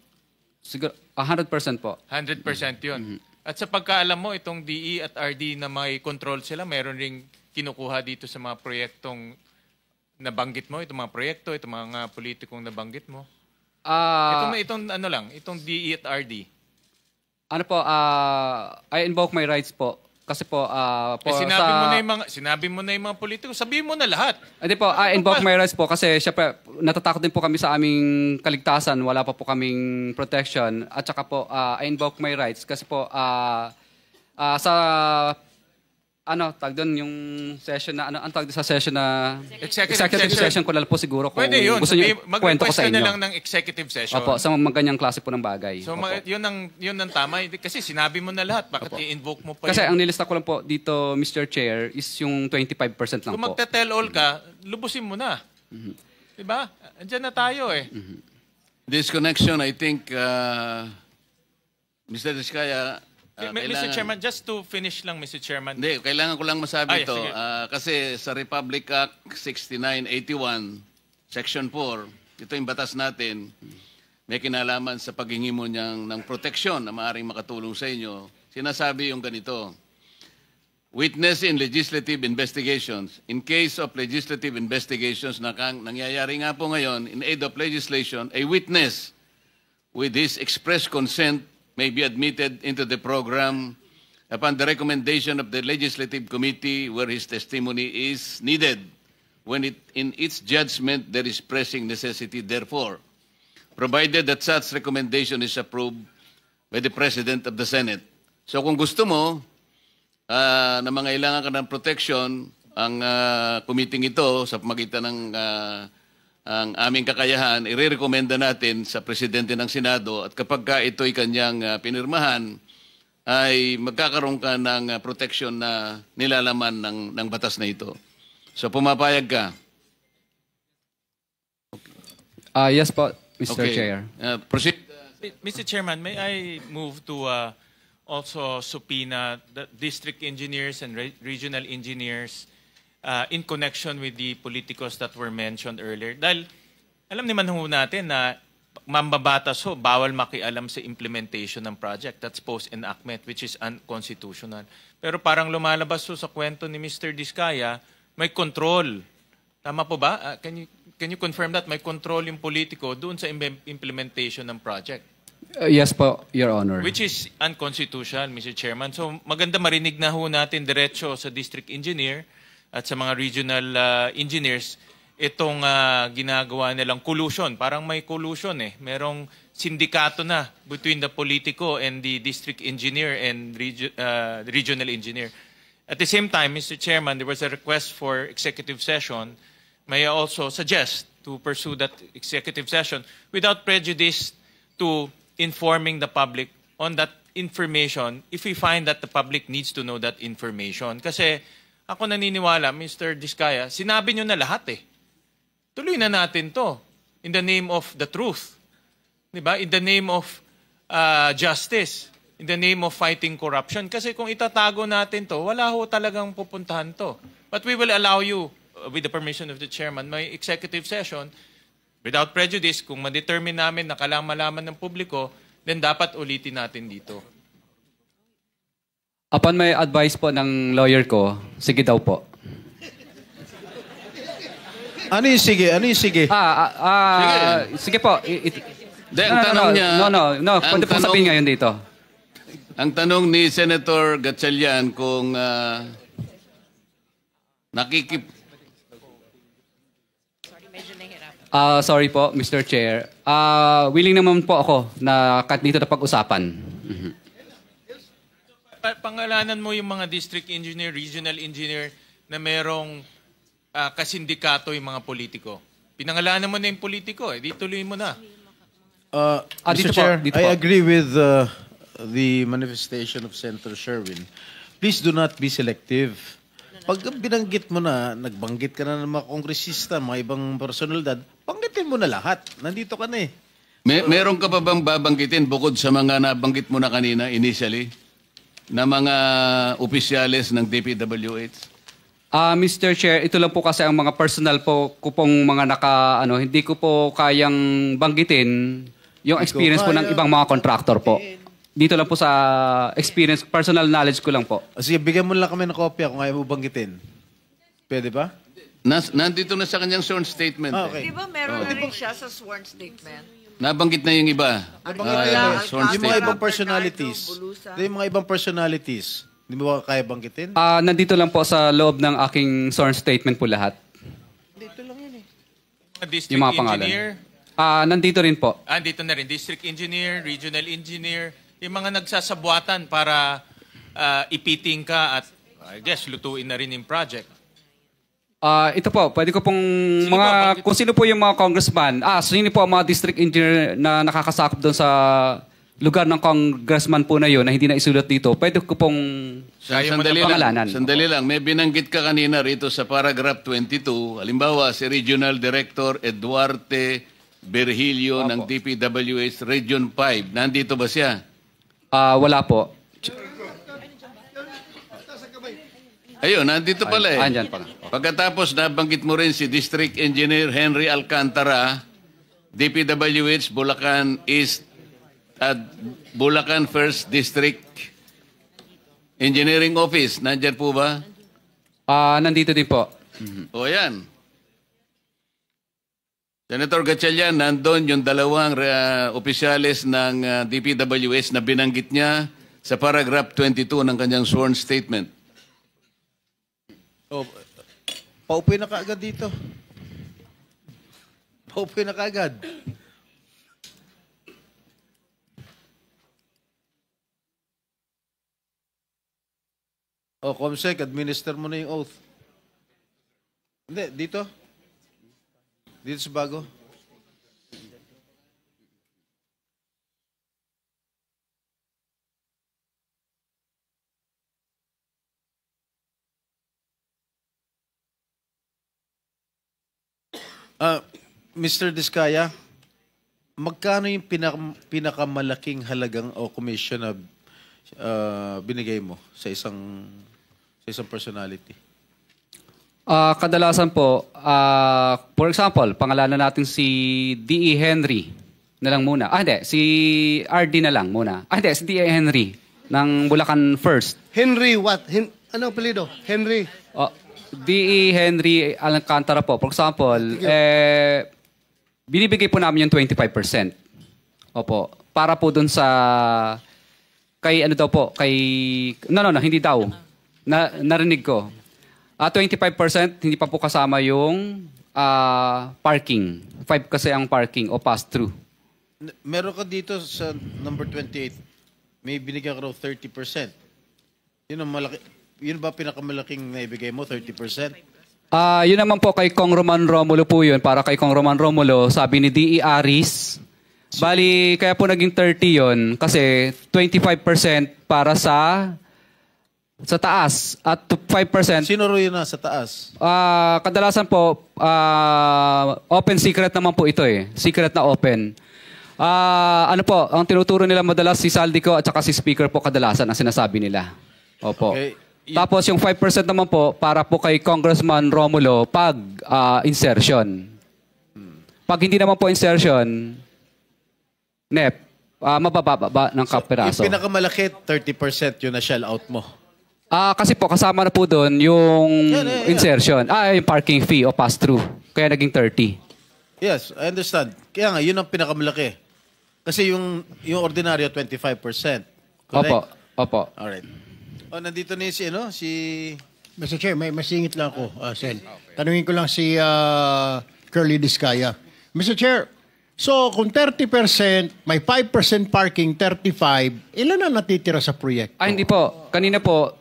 Siguro, 100% po. 100% yun. At sa pagkaalam mo, itong DE at RD na may control sila, meron ring kinukuha dito sa mga proyektong nabanggit mo, itong mga proyekto, itong mga politikong nabanggit mo. Itong DE at RD. Ano po, I invoke my rights po. Kasi po, sinabi mo na yung mga politiko, sabihin mo na lahat. Hindi po, I invoke my rights po kasi syempre natatakot din po kami sa aming kaligtasan, wala pa po kaming protection. At saka po, I invoke my rights kasi po sa tag doon yung session na, ang tag sa session na, Executive session ko lang po siguro kung Pwede yun. gusto niyo kwento ko Mag-request sa ka na inyo. lang ng executive session. Opo, sa mga ganyang klase po ng bagay. So, Opo. yun ang tama. Kasi sinabi mo na lahat. Bakit i-invoke mo pa Kasi yun? ang nilista ko lang po dito, Mr. Chair, is yung 25% lang Kung po. magte-tell all ka, lubusin mo na. Diba? Andiyan na tayo eh. This connection, I think, Mr. Diskaya, Mr. Chairman, just to finish lang, Mr. Chairman. Hindi, kailangan ko lang masabi Ay, ito. sige. Kasi sa Republic Act 6981, Section 4, ito yung batas natin, may kinalaman sa paghingi mo ng proteksyon na maaaring makatulong sa inyo. Sinasabi yung ganito, witness in legislative investigations. In case of legislative investigations na nangyayari nga po ngayon, in aid of legislation, a witness with his express consent may be admitted into the program upon the recommendation of the Legislative Committee where his testimony is needed when in its judgment there is pressing necessity therefore, provided that such recommendation is approved by the President of the Senate. So kung gusto mo na mangailangan ka ng protection, ang committee ito sa pamagitan ng ang aming kakayahan, irerekomenda natin sa Presidente ng Senado at kapag ka ito'y kanyang pinirmahan, ay magkakaroon ka ng protection na nilalaman ng batas na ito. So pumapayag ka. Yes po, Mr. Chair. Proceed. Mr. Chairman, may I move to also subpoena the district engineers and regional engineers in connection with the politicos that were mentioned earlier. Dahil alam naman ho natin na mambabatas ho, bawal makialam sa implementation ng project. That's post-enactment, which is unconstitutional. Pero parang lumalabas ho sa kwento ni Mr. Diskaya, may control. Tama po ba? Can you confirm that? May control yung politiko doon sa implementation ng project? Yes po, Your Honor. Which is unconstitutional, Mr. Chairman. So maganda marinig na ho natin diretso sa district engineer at sa mga regional engineers itong ginagawa nilang collusion. Parang may collusion eh. Merong sindikato na between the politico and the district engineer and regional engineer. At the same time, Mr. Chairman, there was a request for executive session. May I also suggest to pursue that executive session without prejudice to informing the public on that information if we find that the public needs to know that information. Kasi ako naniniwala, Mr. Diskaya, sinabi nyo na lahat eh. Tuloy na natin to in the name of the truth. Diba? In the name of justice. In the name of fighting corruption. Kasi kung itatago natin to, wala ho talagang pupuntahan to. But we will allow you, with the permission of the chairman, may executive session without prejudice. Kung ma-determine namin na kailangan malaman ng publiko, then dapat ulitin natin dito. Upon may advice po ng lawyer ko, sige daw po. Ano yung sige? Ano yung sige? Sige po. Ang tanong niya... No. Pwede po sabihin ngayon dito. Ang tanong ni Senator Gatchalian kung Sorry po, Mr. Chair. Willing naman po ako na dito na pag-usapan. Pangalanan mo yung mga district engineer, regional engineer na merong kasindikato yung mga politiko. Pinangalanan mo na yung politiko, di tuloy mo na. Mr. Chair, I agree with the manifestation of Senator Sherwin. Please do not be selective. Pag binanggit mo na, nagbanggit ka na ng mga kongresista, mga ibang personalidad, banggitin mo na lahat. Nandito ka na eh. Meron ka pa bang babanggitin bukod sa mga nabanggit mo na kanina initially na mga opisyales ng DPWH? Mr. Chair, ito lang po kasi ang mga personal po ko pong mga hindi ko po kayang banggitin yung experience po ng ibang mga contractor po. Dito lang po sa experience, personal knowledge ko lang po. Sige, bigyan mo lang kami ng kopya kung ayaw mo banggitin. Pwede ba? Nandito na sa kanyang sworn statement. Okay. Di ba meron na rin siya sa sworn statement? Nabanggit na yung iba. Yung mga ibang personalities. Yung mga ibang personalities. Hindi mo ba kaya banggitin? Nandito lang po sa loob ng aking sworn statement po lahat. Dito lang yun eh. District Yung mga pangalan. engineer. Nandito rin po. Dito na rin. District engineer, regional engineer. Yung mga nagsasabuatan para ipiting ka at I guess, lutuin na rin yung project. Ito po, pwede ko pong kung sino po yung mga congressman, sino po ang mga district engineer na nakakasakop doon sa lugar ng congressman po na yun na hindi na isulat dito, pwede ko pong pangalanan. Sandali lang, may binanggit ka kanina rito sa paragraph 22, halimbawa si Regional Director Eduarte Berhilio ng DPWH Region 5, nandito ba siya? Wala po. Ayun, nandito pala eh. Andyan pala. Pagkatapos nabanggit mo rin si District Engineer Henry Alcantara, DPWH Bulacan East at Bulacan First District Engineering Office. Nandyan po ba? Nandito din po. O yan. Senator Gatchalian, nandun yung dalawang opisyalis ng DPWH na binanggit niya sa paragraph 22 ng kanyang sworn statement. Oh, paupoy na kaagad dito. Paupoy na kaagad. Oh, Comsec, administer mo na yung oath. Hindi, dito. Dito sa bago. Mr. Diskaya, magkano yung pinakamalaking halagang o commission na binigay mo sa isang personality? Kadalasan po, for example, pangalanan natin si D.E. Henry na lang muna. Hindi, si R.D. na lang muna. Hindi, si D.E. Henry ng Bulacan First. Henry what? Anong apelido? Henry? D.E. Henry Alcantara po. For example, binibigay po namin yung 25%. Opo. Para po dun sa kay ano daw po, kay hindi daw. Narinig ko. 25% hindi pa po kasama yung parking. 5 kasi ang parking o pass-through. Meron ka dito sa number 28. May binigyan ka raw 30%. Yun ang malaki. Yun ba pinakamalaking naibigay mo, 30%? Yun naman po kay Kong Roman Romulo po yun. Para kay Kong Roman Romulo, sabi ni D.E. Aris, bali, kaya po naging 30 yun kasi 25% para sa taas at 5%. Sino ro yun sa taas? Kadalasan po, open secret naman po ito eh. Secret na open. Ano po, ang tinuturo nila madalas si Saldico at saka si Speaker po kadalasan ang sinasabi nila. Opo. Okay. Tapos yung 5% naman po para po kay Congressman Romulo pag insertion. Pag hindi naman po insertion, mabababa ng kapiraso. Yung pinakamalaki, 30% yun na shell out mo. Kasi po kasama na po doon yung insertion. Yung parking fee o pass-through. Kaya naging 30. Yes, I understand. Kaya nga, yun ang pinakamalaki. Kasi yung ordinaryo, 25%. Correct? Opo. Alright. Nandito na si Mr. Chair, may masingit lang ako, Sen. Tanungin ko lang si Curly Diskaya. Mr. Chair, so kung 30%, may 5% parking, 35%, ilan na natitira sa proyekto? Hindi po. Kanina po,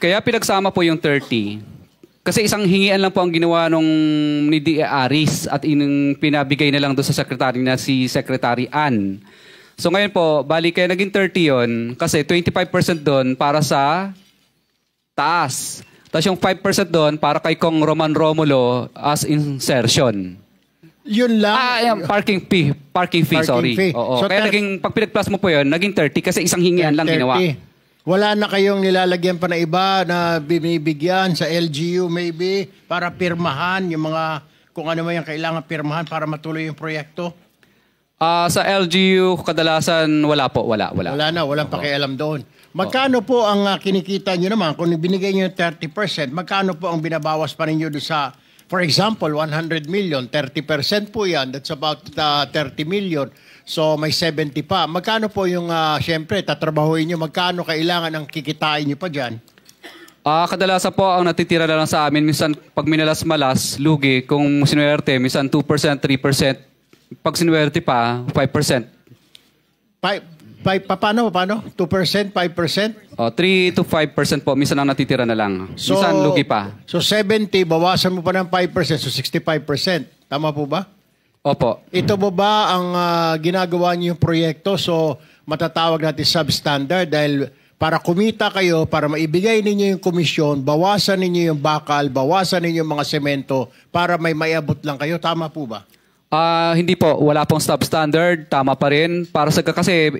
kaya pinagsama po yung 30. Kasi isang hingian lang po ang ginawa ni D.E. Aris at pinabigay na lang doon sa secretary na si Secretary Ann. So ngayon po, bali kaya naging 30 yun kasi 25% doon para sa taas. Tapos yung 5% doon para kay Kong Roman Romulo as insertion. Yun lang? Yung parking fee. Parking Fee. Oo. So, kaya pag pinag-plus mo po yun, naging 30 kasi isang hingian lang ginawa. Wala na kayong nilalagyan pa na iba na binibigyan sa LGU maybe para pirmahan yung mga kung ano man yung kailangan pirmahan para matuloy yung proyekto? Sa LGU, kadalasan wala po. Wala. Wala na, walang pakialam doon. Magkano po ang kinikita nyo naman? Kung binigay nyo yung 30%, magkano po ang binabawas pa ninyo doon sa, for example, 100 million, 30% po yan, that's about 30 million. So may 70 pa. Magkano po yung, syempre, tatrabahuin nyo, magkano kailangan ang kikitain nyo pa dyan? Kadalasan po ang natitira na lang sa amin, minsan pag minalas-malas, lugi, kung sinuwerte, minsan 2%, 3%. Pag sinuwerte pa, 5%. Paano? 2%? 5%? 3 to 5% po. Minsan ang natitira na lang. Minsan lugi pa. So 70, bawasan mo pa ng 5%, so 65%. Tama po ba? Opo. Ito ba ang ginagawa niyo yung proyekto? So matatawag natin substandard dahil para kumita kayo, para maibigay ninyo yung komisyon, bawasan ninyo yung bakal, bawasan ninyo yung mga semento para may maiabot lang kayo. Tama po ba? Hindi po, wala pong substandard, tama pa rin. Kasi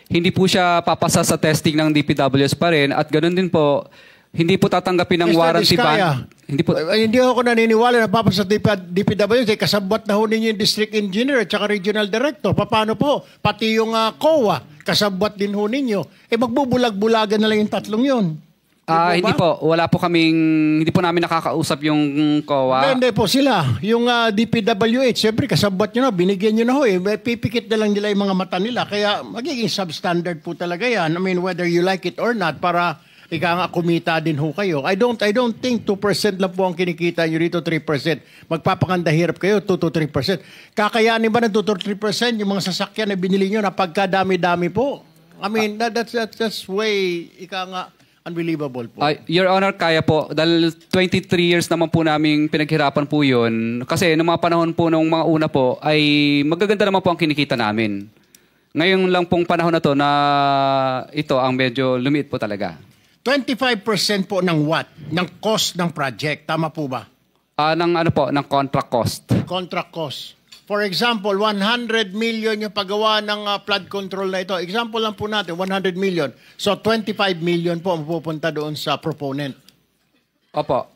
hindi po siya papasa sa testing ng DPWS pa rin at ganoon din po, hindi po tatanggapin ng Mr. warranty Vizcaya, ban. Hindi hindi ako naniniwala na papasa sa DPWS, kasabwat na ho ninyo yung district engineer at saka regional director. Paano po? Pati yung COA, kasabwat din ho ninyo. Magbubulag-bulagan na lang yung tatlong yun. Hindi po. Wala po hindi po namin nakakausap yung COA. Hindi po sila. Yung DPWH, siyempre kasabot nyo na, binigyan nyo na ho eh. Pipikit na lang nila yung mga mata nila. Kaya magiging substandard po talaga yan. I mean, whether you like it or not, para kumita din ho kayo. I don't think 2% lang po ang kinikita nyo dito, 3%. Magpapakanda hirap kayo, 2 to 3%. Kakayanin ba ng 2 to 3% yung mga sasakyan na binili nyo na pagkadami-dami po? I mean, that's way, unbelievable po. Your Honor, kaya po. Dahil 23 years naman po namin pinaghirapan po yun. Kasi noong mga panahon po nung mga una po, ay magaganda naman po ang kinikita namin. Ngayon lang pong panahon na to na ito ang medyo lumiit po talaga. 25% po ng what? Ng cost ng project. Tama po ba? Ng contract cost. Contract cost. For example, 100 million yung paggawa ng flood control na ito. Example lang po natin, 100 million. So 25 million po ang pupunta doon sa proponent. Opo.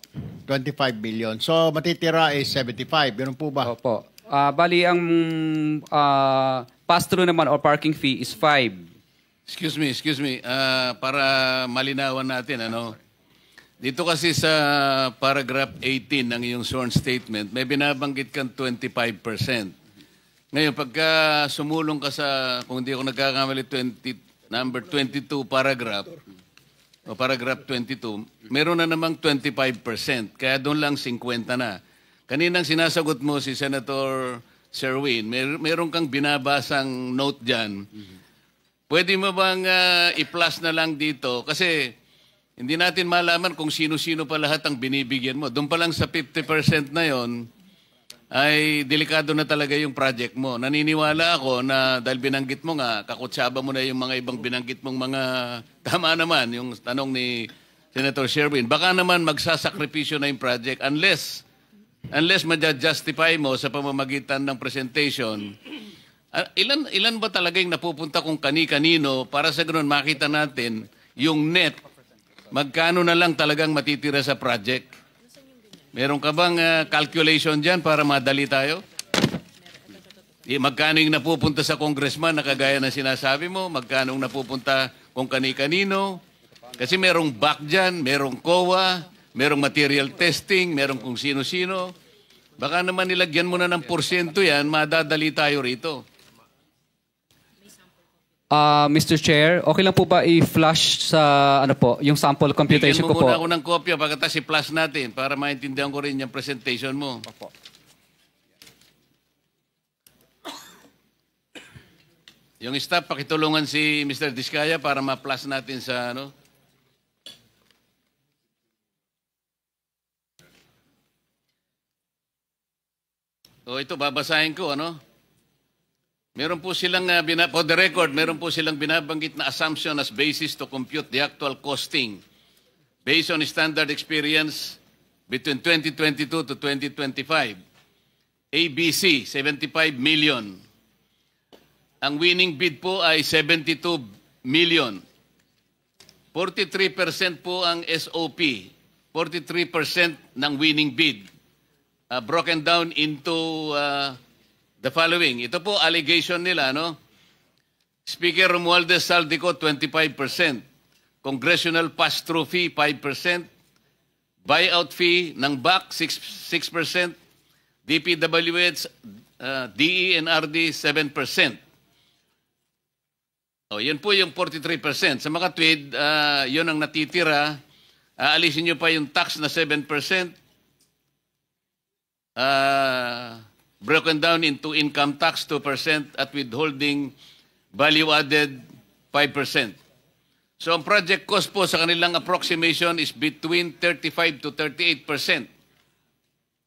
25 million. So matitira is 75. Ganun po ba? Opo. Bali, ang pass-through naman or parking fee is 5. Excuse me. Para malinawan natin, dito kasi sa paragraph 18 ng iyong sworn statement, may binabanggit kang 25%. Ngayon, pagka sumulong ka sa, kung hindi ako nagkakamali, number 22 paragraph, o paragraph 22, meron na namang 25%. Kaya doon lang 50 na. Kaninang sinasagot mo si Senator Sherwin, meron kang binabasang note dyan. Pwede mo bang i-plus na lang dito? Kasi hindi natin malaman kung sino-sino pa lahat ang binibigyan mo. Doon pa lang sa 50% na yon ay delikado na talaga yung project mo. Naniniwala ako na dahil binanggit mo nga, kakutsaba mo na yung mga ibang binanggit mong mga, tama naman yung tanong ni Senator Sherwin, baka naman magsasakripisyo na yung project unless ma-justify mo sa pamamagitan ng presentation. Ilan ba talaga yung napupunta kung kani-kanino para sa ganoon makita natin yung net, magkano na lang talagang matitira sa project? Meron ka bang calculation dyan para madali tayo? Magkano yung napupunta sa congressman na kagaya na sinasabi mo? Magkano yung napupunta kung kani-kanino? Kasi merong back dyan, merong COA, merong material testing, merong kung sino-sino. Baka naman nilagyan mo na ng porsyento yan, madadali tayo rito. Mr. Chair, okay lang po ba i-flash sa yung sample computation ko po? Bigyan mo muna ako ng kopya pagkatapos i-flash natin para maintindihan ko rin yung presentation mo. Opo. Yung staff, pakitulungan si Mr. Vizcaya para ma-flash natin sa O ito, babasahin ko, Meron po silang, for the record, meron po silang binabanggit na assumption as basis to compute the actual costing based on standard experience between 2022 to 2025. ABC, 75 million. Ang winning bid po ay 72 million. 43% po ang SOP. 43% ng winning bid. Broken down into the following. Ito po allegation nila, Speaker Romualdez Saldico, 25%. Congressional pass-through fee, 5%. Buyout fee ng BAC, 6%. DPWH, DE and RD, 7%. Yan po yung 43%. Sa mga tweed, yun ang natitira. Aalisin nyo pa yung tax na 7%. Broken down into income tax 2% at withholding value added 5%. So ang project cost po sa kanilang approximation is between 35 to 38%.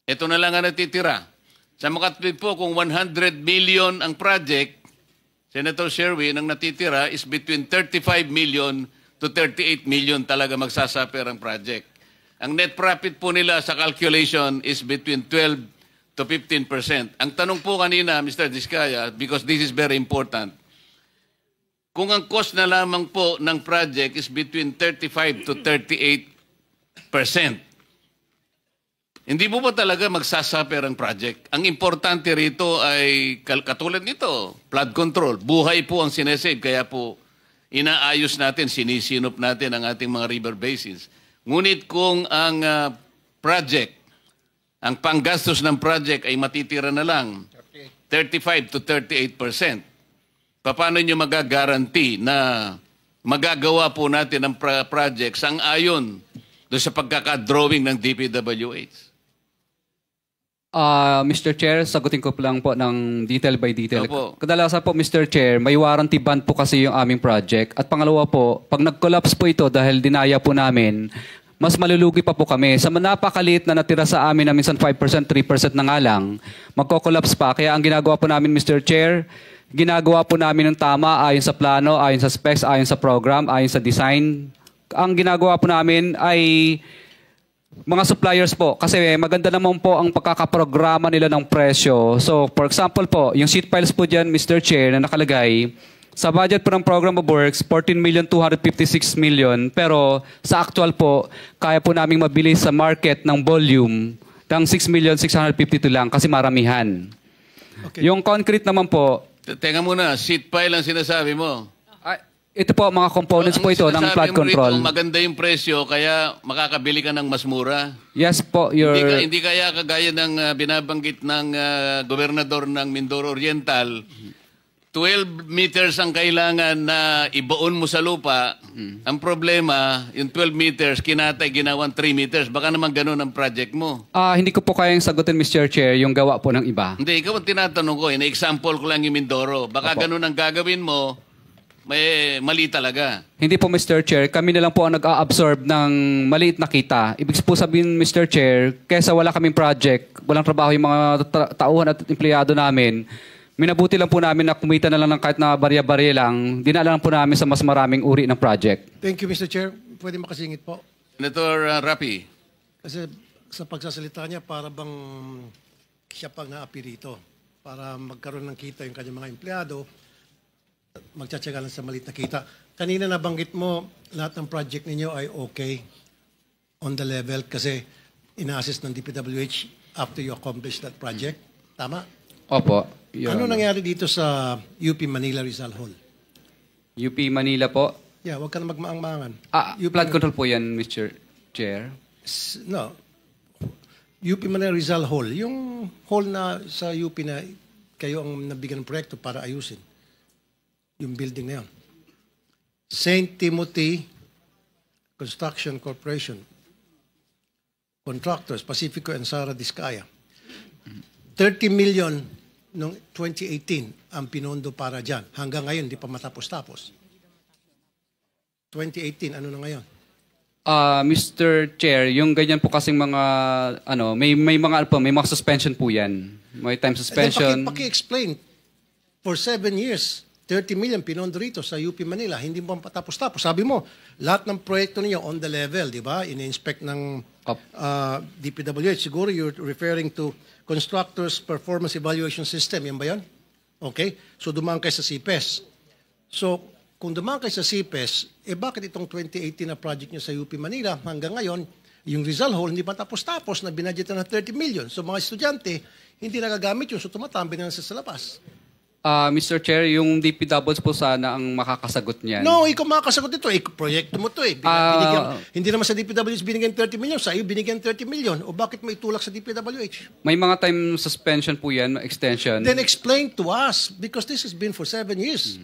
Ito na lang ang natitira. Sa Makatwid po, kung 100 million ang project, Senator Sherwin, ang natitira is between 35 million to 38 million talaga magsasuffer ang project. Ang net profit po nila sa calculation is between 12 to 15%. Ang tanong po kanina, Mr. Diskaya, because this is very important, kung ang cost na lamang po ng project is between 35 to 38%, hindi po ba talaga magsasuffer ang project? Ang importante rito ay katulad nito, flood control. Buhay po ang sinesave, kaya po inaayos natin, sinisinop natin ang ating mga river basins. Ngunit kung ang project, ang panggastos ng project ay matitira na lang 35 to 38%, paano nyo magagaranti na magagawa po natin ang project sang-ayon doon sa pagkakadrawing ng DPWH? Mr. Chair, sagutin ko lang po ng detail by detail. Opo. Kadalasan po, Mr. Chair, may warranty bond po kasi yung aming project. At pangalawa po, pag nag-collapse po ito dahil dinaya po namin, mas malulugi pa po kami. Sa napakaliit na natira sa amin na minsan 5%, 3% na nga lang, magko-collapse pa. Kaya ang ginagawa po namin, Mr. Chair, ginagawa po namin ng tama ayon sa plano, ayon sa specs, ayon sa program, ayon sa design. Ang ginagawa po namin ay mga suppliers po, kasi maganda naman po ang pagkakaprograma nila ng presyo. So, for example po, yung sheet piles po dyan, Mr. Chair, na nakalagay, sa budget po ng Program of Works, 14,256 million. Pero sa actual po, kaya po naming mabili sa market ng volume ng 6,652 lang kasi maramihan. Okay. Yung concrete naman po, Teka muna, sheet pile ang sinasabi mo. ito po, mga components po ito ng flood control. Rito, maganda yung presyo, kaya makakabili ka ng mas mura. Yes po, Hindi kaya kagaya ng binabanggit ng gobernador ng Mindoro Oriental, 12 meters ang kailangan na ibaon mo sa lupa. Ang problema, yung 12 meters, kinatay, ginawan 3 meters. Baka naman ganun ang project mo. Hindi ko po kayang sagutin, Mr. Chair, yung gawa po ng iba. Hindi, ikaw ang tinatanong ko. Na-example ko lang yung Mindoro. Baka ganun ang gagawin mo, may mali talaga. Hindi po, Mr. Chair. Kami na lang po ang nag-a-absorb ng maliit na kita. Ibig po sabihin, Mr. Chair, kesa wala kaming project, walang trabaho yung mga tauhan at empleyado namin, minabuti lang po namin na kumita na lang ng kahit na barya-barya lang, dinala lang po namin sa mas maraming uri ng project. Thank you, Mr. Chair. Pwede makasingit po. Senator Rapi. Kasi sa pagsasalita niya, para bang siya pang naapi rito. Para magkaroon ng kita yung kanyang mga empleyado, magtsatsaga lang sa maliit na kita. Kanina nabanggit mo, lahat ng project ninyo ay okay on the level kasi ina-assist ng DPWH after you accomplish that project. Tama? Opo. Ano nangyari dito sa UP Manila Rizal Hall? UP Manila po? Yeah, huwag ka na magmaang-maangan. Flood control po yan, Mr. Chair. No. UP Manila Rizal Hall. Yung hall na sa UP na kayo ang nabigyan ng proyekto para ayusin. Yung building na yun. St. Timothy Construction Corporation. Contractors, Pacifico and Sara Diskaya. 30 million noong 2018 ang pinondo para dyan. Hanggang ngayon, di pa matapos-tapos. 2018, ano na ngayon? Mr. Chair, yung ganyan po kasing mga, may mga suspension po yan. May time suspension. Paki-explain. For 7 years, 30 million pinondo rito sa UP Manila, hindi mo patapos-tapos. Sabi mo, lahat ng proyekto niyo on the level, di ba? In-inspect ng DPWH. Siguro you're referring to Constructors Performance Evaluation System. Yan ba yan? Okay. So dumaan kayo sa CPES. So kung dumaan kayo sa CPES, bakit itong 2018 na project niyo sa UP Manila hanggang ngayon, yung Rizal Hall hindi pa tapos-tapos na binadgetan na 30 million. So mga estudyante, hindi nagagamit yun. So tumatambi na sa labas. Mr. Chair, yung DPWH po sana ang makakasagot niyan. No, ikaw makakasagot ito. Proyekto mo ito eh. Hindi naman sa DPWH binigyan 30 million. Sa iyo binigyan 30 million. O bakit may tulak sa DPWH? May mga time suspension po yan, extension. Then explain to us because this has been for 7 years.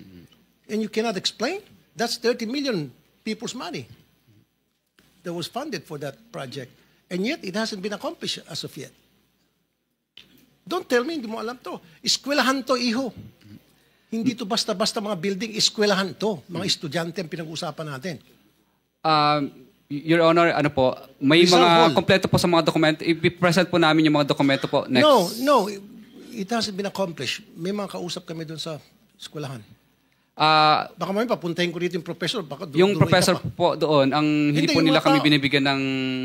And you cannot explain? That's 30 million people's money that was funded for that project. And yet, it hasn't been accomplished as of yet. Don't tell me, hindi mo alam to. Eskwelahan to, iho. Hindi to basta-basta mga building, eskwelahan to. Mga estudyante ang pinag-uusapan natin. Your Honor, ano po, may Rizal mga Hall. kompleto po sa mga dokumento. I-present po namin yung mga dokumento po next. No, it hasn't been accomplished. May mga kausap kami doon sa eskwelahan. Baka mamaya papuntahin ko dito yung professor. Baka Yung dumay ka professor pa. po doon, hindi po yung nila mga kami tao. binibigyan ng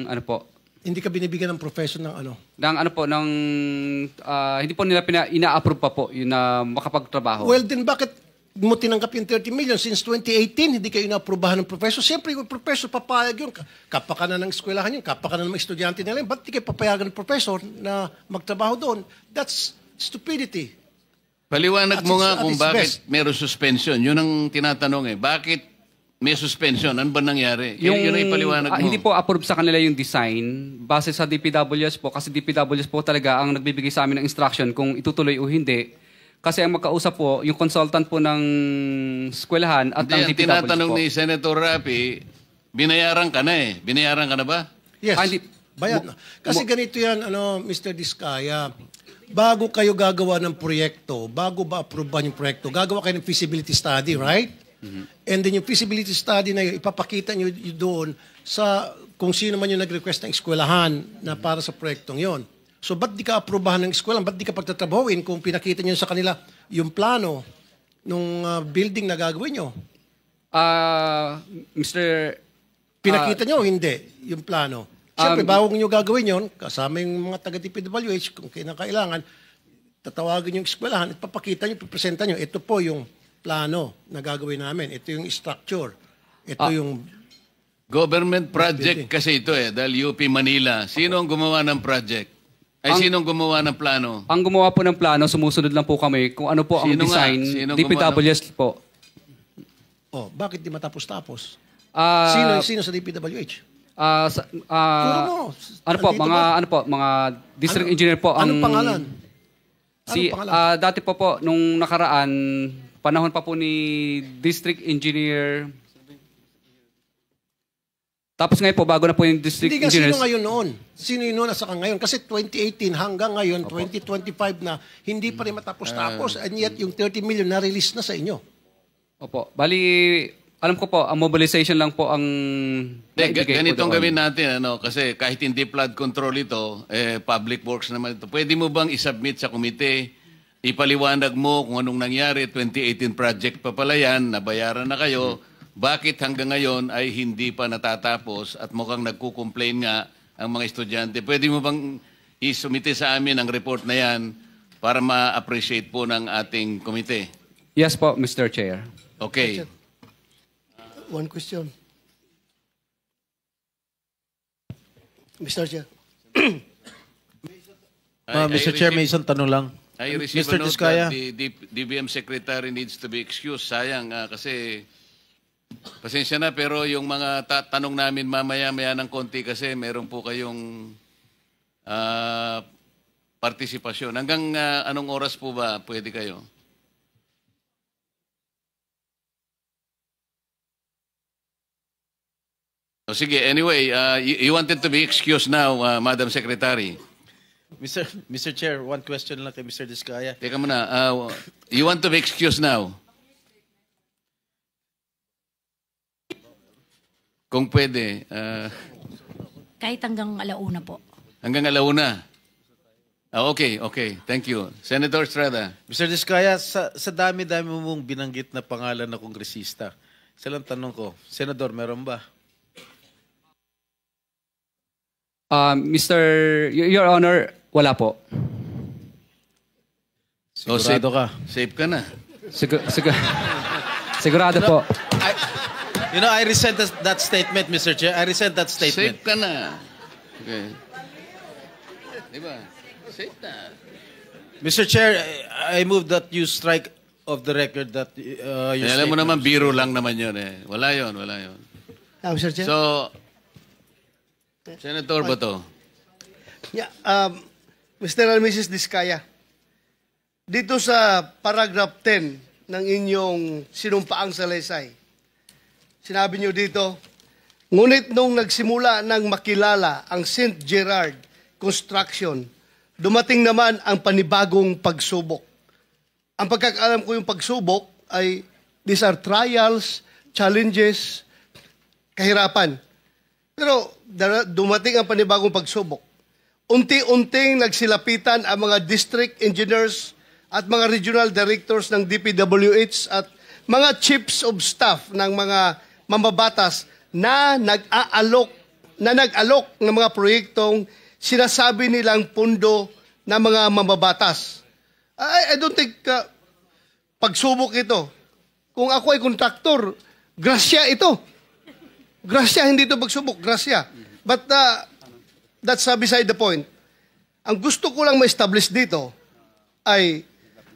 ano po, Hindi ka binibigyan ng professor ng ano? hindi po nila ina-approve pa po yun na makapagtrabaho. Well, then bakit mo tinanggap yung 30 million? Since 2018, hindi kayo inaaprobahan ng professor. Siyempre, yung professor papayag yun. Kapakanan ng eskwelahan yun, kapakanan ng mga estudyante nila yun. Ba't di kayo papayagan ng professor na magtrabaho doon? That's stupidity. Paliwanag At mo its- nga at kung its bakit best. meron suspension. Yun ang tinatanong eh. Bakit may suspension? Ano ba nangyari? Yun ang ipaliwanag mo. Hindi po approve sa kanila yung design base sa DPWS po kasi DPWS po talaga ang nagbibigay sa amin ng instruction kung itutuloy o hindi. Kasi ang magkausap po, yung consultant po ng eskwelahan at Hindi, ang ang DPWS tinatanong po. ni Senator Rapi, binayaran ka na eh. Binayaran ka na ba? Yes. hindi. Bayad na. Kasi ganito yan, Mr. Diskaya, bago kayo gagawa ng proyekto, bago ba aprobahan yung proyekto, gagawa kayo ng feasibility study, right? And then yung feasibility study na yun, ipapakita nyo doon sa kung sino man yung nag-request ng eskwelahan na para sa proyektong yon. So, ba't di ka aprobahan ng eskwelahan? Ba't di ka pagtatrabahuin kung pinakita nyo sa kanila yung plano nung building na gagawin nyo? Mr. Pinakita nyo o hindi yung plano? Siyempre, bago nyo gagawin yon, kasama yung mga taga-DPWH, kung kailangan, tatawagin yung eskwelahan, ipapakita nyo, ipipresenta nyo, ito po yung plano na gagawin namin. Ito yung structure. Ito yung... Government project kasi ito eh, dahil UP Manila. Sino ang gumawa ng project? Sino ang gumawa ng plano? Ang gumawa po ng plano, sumusunod lang po kami kung ano po ang Sino nga? design. Sino DPWS po. Oh, bakit di matapos-tapos? Ah, Sino sa DPWH? Turo mo. Ano po, Nandito ba? mga district engineer po ang Anong pangalan? Si Anong pangalan? dati po nung nakaraan, panahon pa po ni district engineer. Tapos ngayon po bago na po yung district Hindi nga, engineers. sino ngayon noon? Sino yun noon at saka ngayon? Kasi 2018 hanggang ngayon, 2025 na, hindi pa rin matapos-tapos. And yet, yung 30 million na-release na sa inyo. Opo. Bali, alam ko po, ang mobilization lang po ang naibigay po Ganitong doon. gawin natin, kasi kahit hindi flood control ito, public works naman ito. Pwede mo bang isubmit sa komite, ipaliwanag mo kung anong nangyari, 2018 project pa pala yan, nabayaran na kayo, bakit hanggang ngayon ay hindi pa natatapos at mukhang nagko-complain nga ang mga estudyante. Pwede mo bang isumite sa amin ang report na yan para ma-appreciate po ng ating komite? Yes po, Mr. Chair. Okay. One question. Mr. Chair. Mr. Chair, may isang tanong lang. I received Mr. a note Diskaya. that the DBM secretary needs to be excused. Sayang kasi pasensya na pero yung mga tanong namin mamaya-maya ng konti kasi meron po kayong partisipasyon. Hanggang anong oras po ba pwede kayo? O sige, anyway, you wanted to be excused now, Madam Secretary. Mr. Chair, one question lang kay Mr. Diskaya. Teka muna, you want to be excused now? Kung pwede, Kahit hanggang alauna po. hanggang alauna. Okay. Thank you. Senator Estrada. Mr. Diskaya, sa dami-dami mong binanggit na pangalan na kongresista, isa lang tanong ko, Senador, meron ba? Your Honor, wala po. Sigurado ka? Safe ka na. Sigurado po. I resent that statement, Mr. Chair. I resent that statement. Safe ka na. Okay. Diba? Safe na. Mr. Chair, I move that you strike of the record that your Alam mo statement. naman, biro lang naman yun eh. Wala yun. Mr. Chair. So, Senator Bato. Yeah, Mr. and Mrs. Diskaya, dito sa paragraph 10 ng inyong sinumpaang salaysay, sinabi niyo dito, ngunit nung nagsimula ng makilala ang St. Gerard Construction, dumating naman ang panibagong pagsubok. ang pagkakaalam ko yung pagsubok ay these are trials, challenges, kahirapan. Pero dumating ang panibagong pagsubok. Unti-unting nagsilapitan ang mga district engineers at mga regional directors ng DPWH at mga chiefs of staff ng mga mambabatas na nag-alok ng mga proyektong sinasabi nilang pundo ng mga mambabatas. I don't think pagsubok ito. Kung ako ay kontraktor, grasya ito. Grasya, hindi ito pagsubok, grasya. But that's beside the point. Ang gusto ko lang ma-establish dito ay,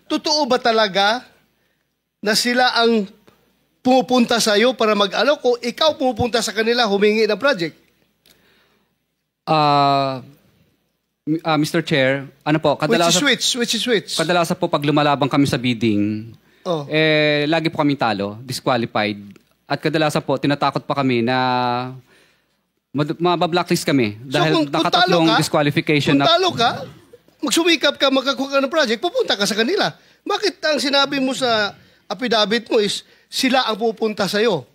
totoo ba talaga na sila ang pumupunta sa iyo para mag-alok o ikaw pumupunta sa kanila humingi ng project? Mr. Chair, ano po, kadalasan, Which is which? kadalasan po pag lumalabang kami sa bidding, lagi po kami talo, disqualified. At kadalasan po, tinatakot pa kami na mabablacklist kami dahil nakatatlong disqualification. Kung talo ka, magsumikap ka, makakuha ka ng project, pupunta ka sa kanila. Bakit ang sinabi mo sa affidavit mo is sila ang pupunta sa iyo?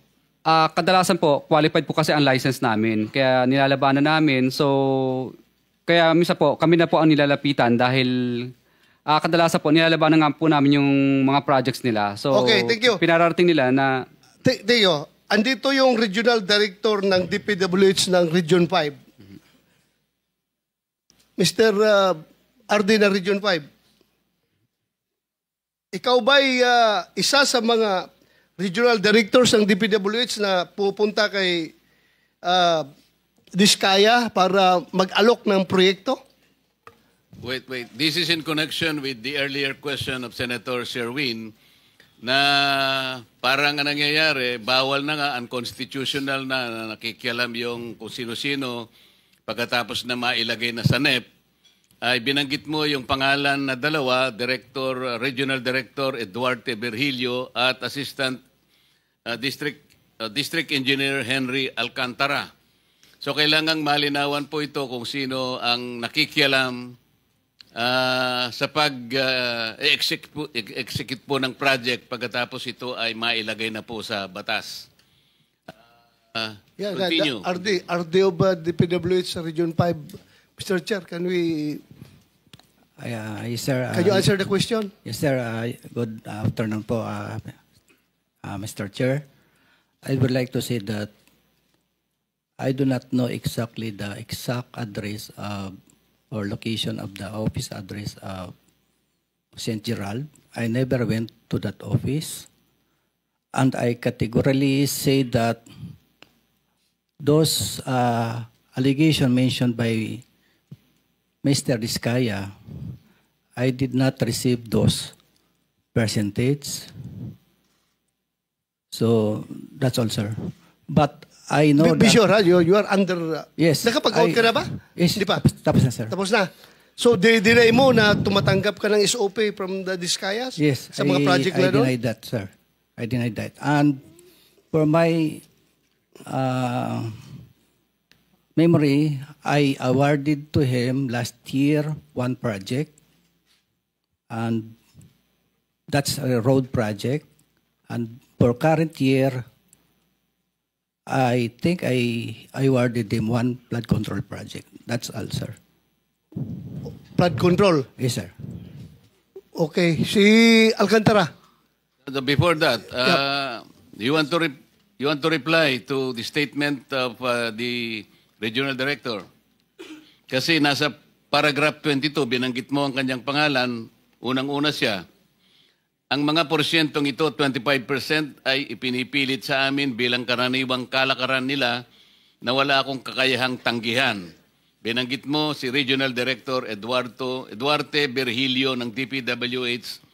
Kadalasan po, qualified po kasi ang license namin. Kaya nilalabanan namin. So, kaya minsan po, kami na po ang nilalapitan dahil kadalasan po, nilalabanan nga po namin yung mga projects nila. So, okay, thank you. Pinararating nila na... Teo, andito yung regional director ng DPWH ng Region 5. Mr. RD ng Region 5. Ikaw ba'y isa sa mga regional directors ng DPWH na pupunta kay Diskaya para mag-alok ng proyekto? Wait. This is in connection with the earlier question of Senator Sherwin na parang ang nangyayari, bawal na nga, unconstitutional na nakikialam yung kung sino-sino pagkatapos na mailagay na sa NEP, ay binanggit mo yung pangalan na dalawa, Regional Director Eduardo Berhilio at Assistant District Engineer Henry Alcantara. So kailangang malinawan po ito kung sino ang nakikialam sa pag-execute po ng project pagkatapos ito ay mailagay na po sa batas. Continue. RD of DPWH sa Region 5. Mr. Chair, can we... Yes, sir. Can you answer the question? Yes, sir. Good afternoon po, Mr. Chair. I would like to say that I do not know exactly the exact address or location of the office address of St. Gerald. I never went to that office. And I categorically say that those allegations mentioned by Mr. Diskaya, I did not receive those percentage. So, that's all, sir. But I know Be sure, ha? You are under... Yes. Nakapag-out ka na ba? Yes. Hindi pa? Tapos na, sir. Tapos na. So, deny mo na tumatanggap ka ng SOP from the Diskayas? Yes. Sa mga project na doon? I denied that, sir. I denied that. And for my memory, I awarded to him last year one project. And that's a road project. And for current year, I think I awarded him one flood control project. That's all, sir. Flood control? Yes, sir. Okay. Si Alcantara? Before that, you want to reply to the statement of the regional director? Kasi nasa paragraph 22, binanggit mo ang kanyang pangalan, unang-una siya. Ang mga porsyentong ito, 25% ay ipinipilit sa amin bilang karaniwang kalakaran nila na wala akong kakayahang tanggihan. Binanggit mo si Regional Director Eduarte Berhilio ng DPWH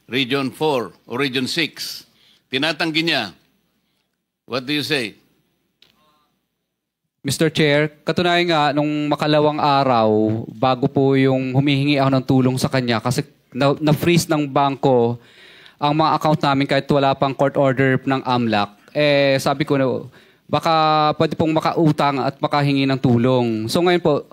Region 4 o Region 6. Tinatanggi niya. What do you say? Mr. Chair, katunayan nga, nung makalawang araw, bago po yung humihingi ako ng tulong sa kanya kasi na-freeze ng bangko ang mga account namin kahit wala pang court order ng AMLAC, sabi ko na baka pwede pong makautang at makahingi ng tulong. So ngayon po,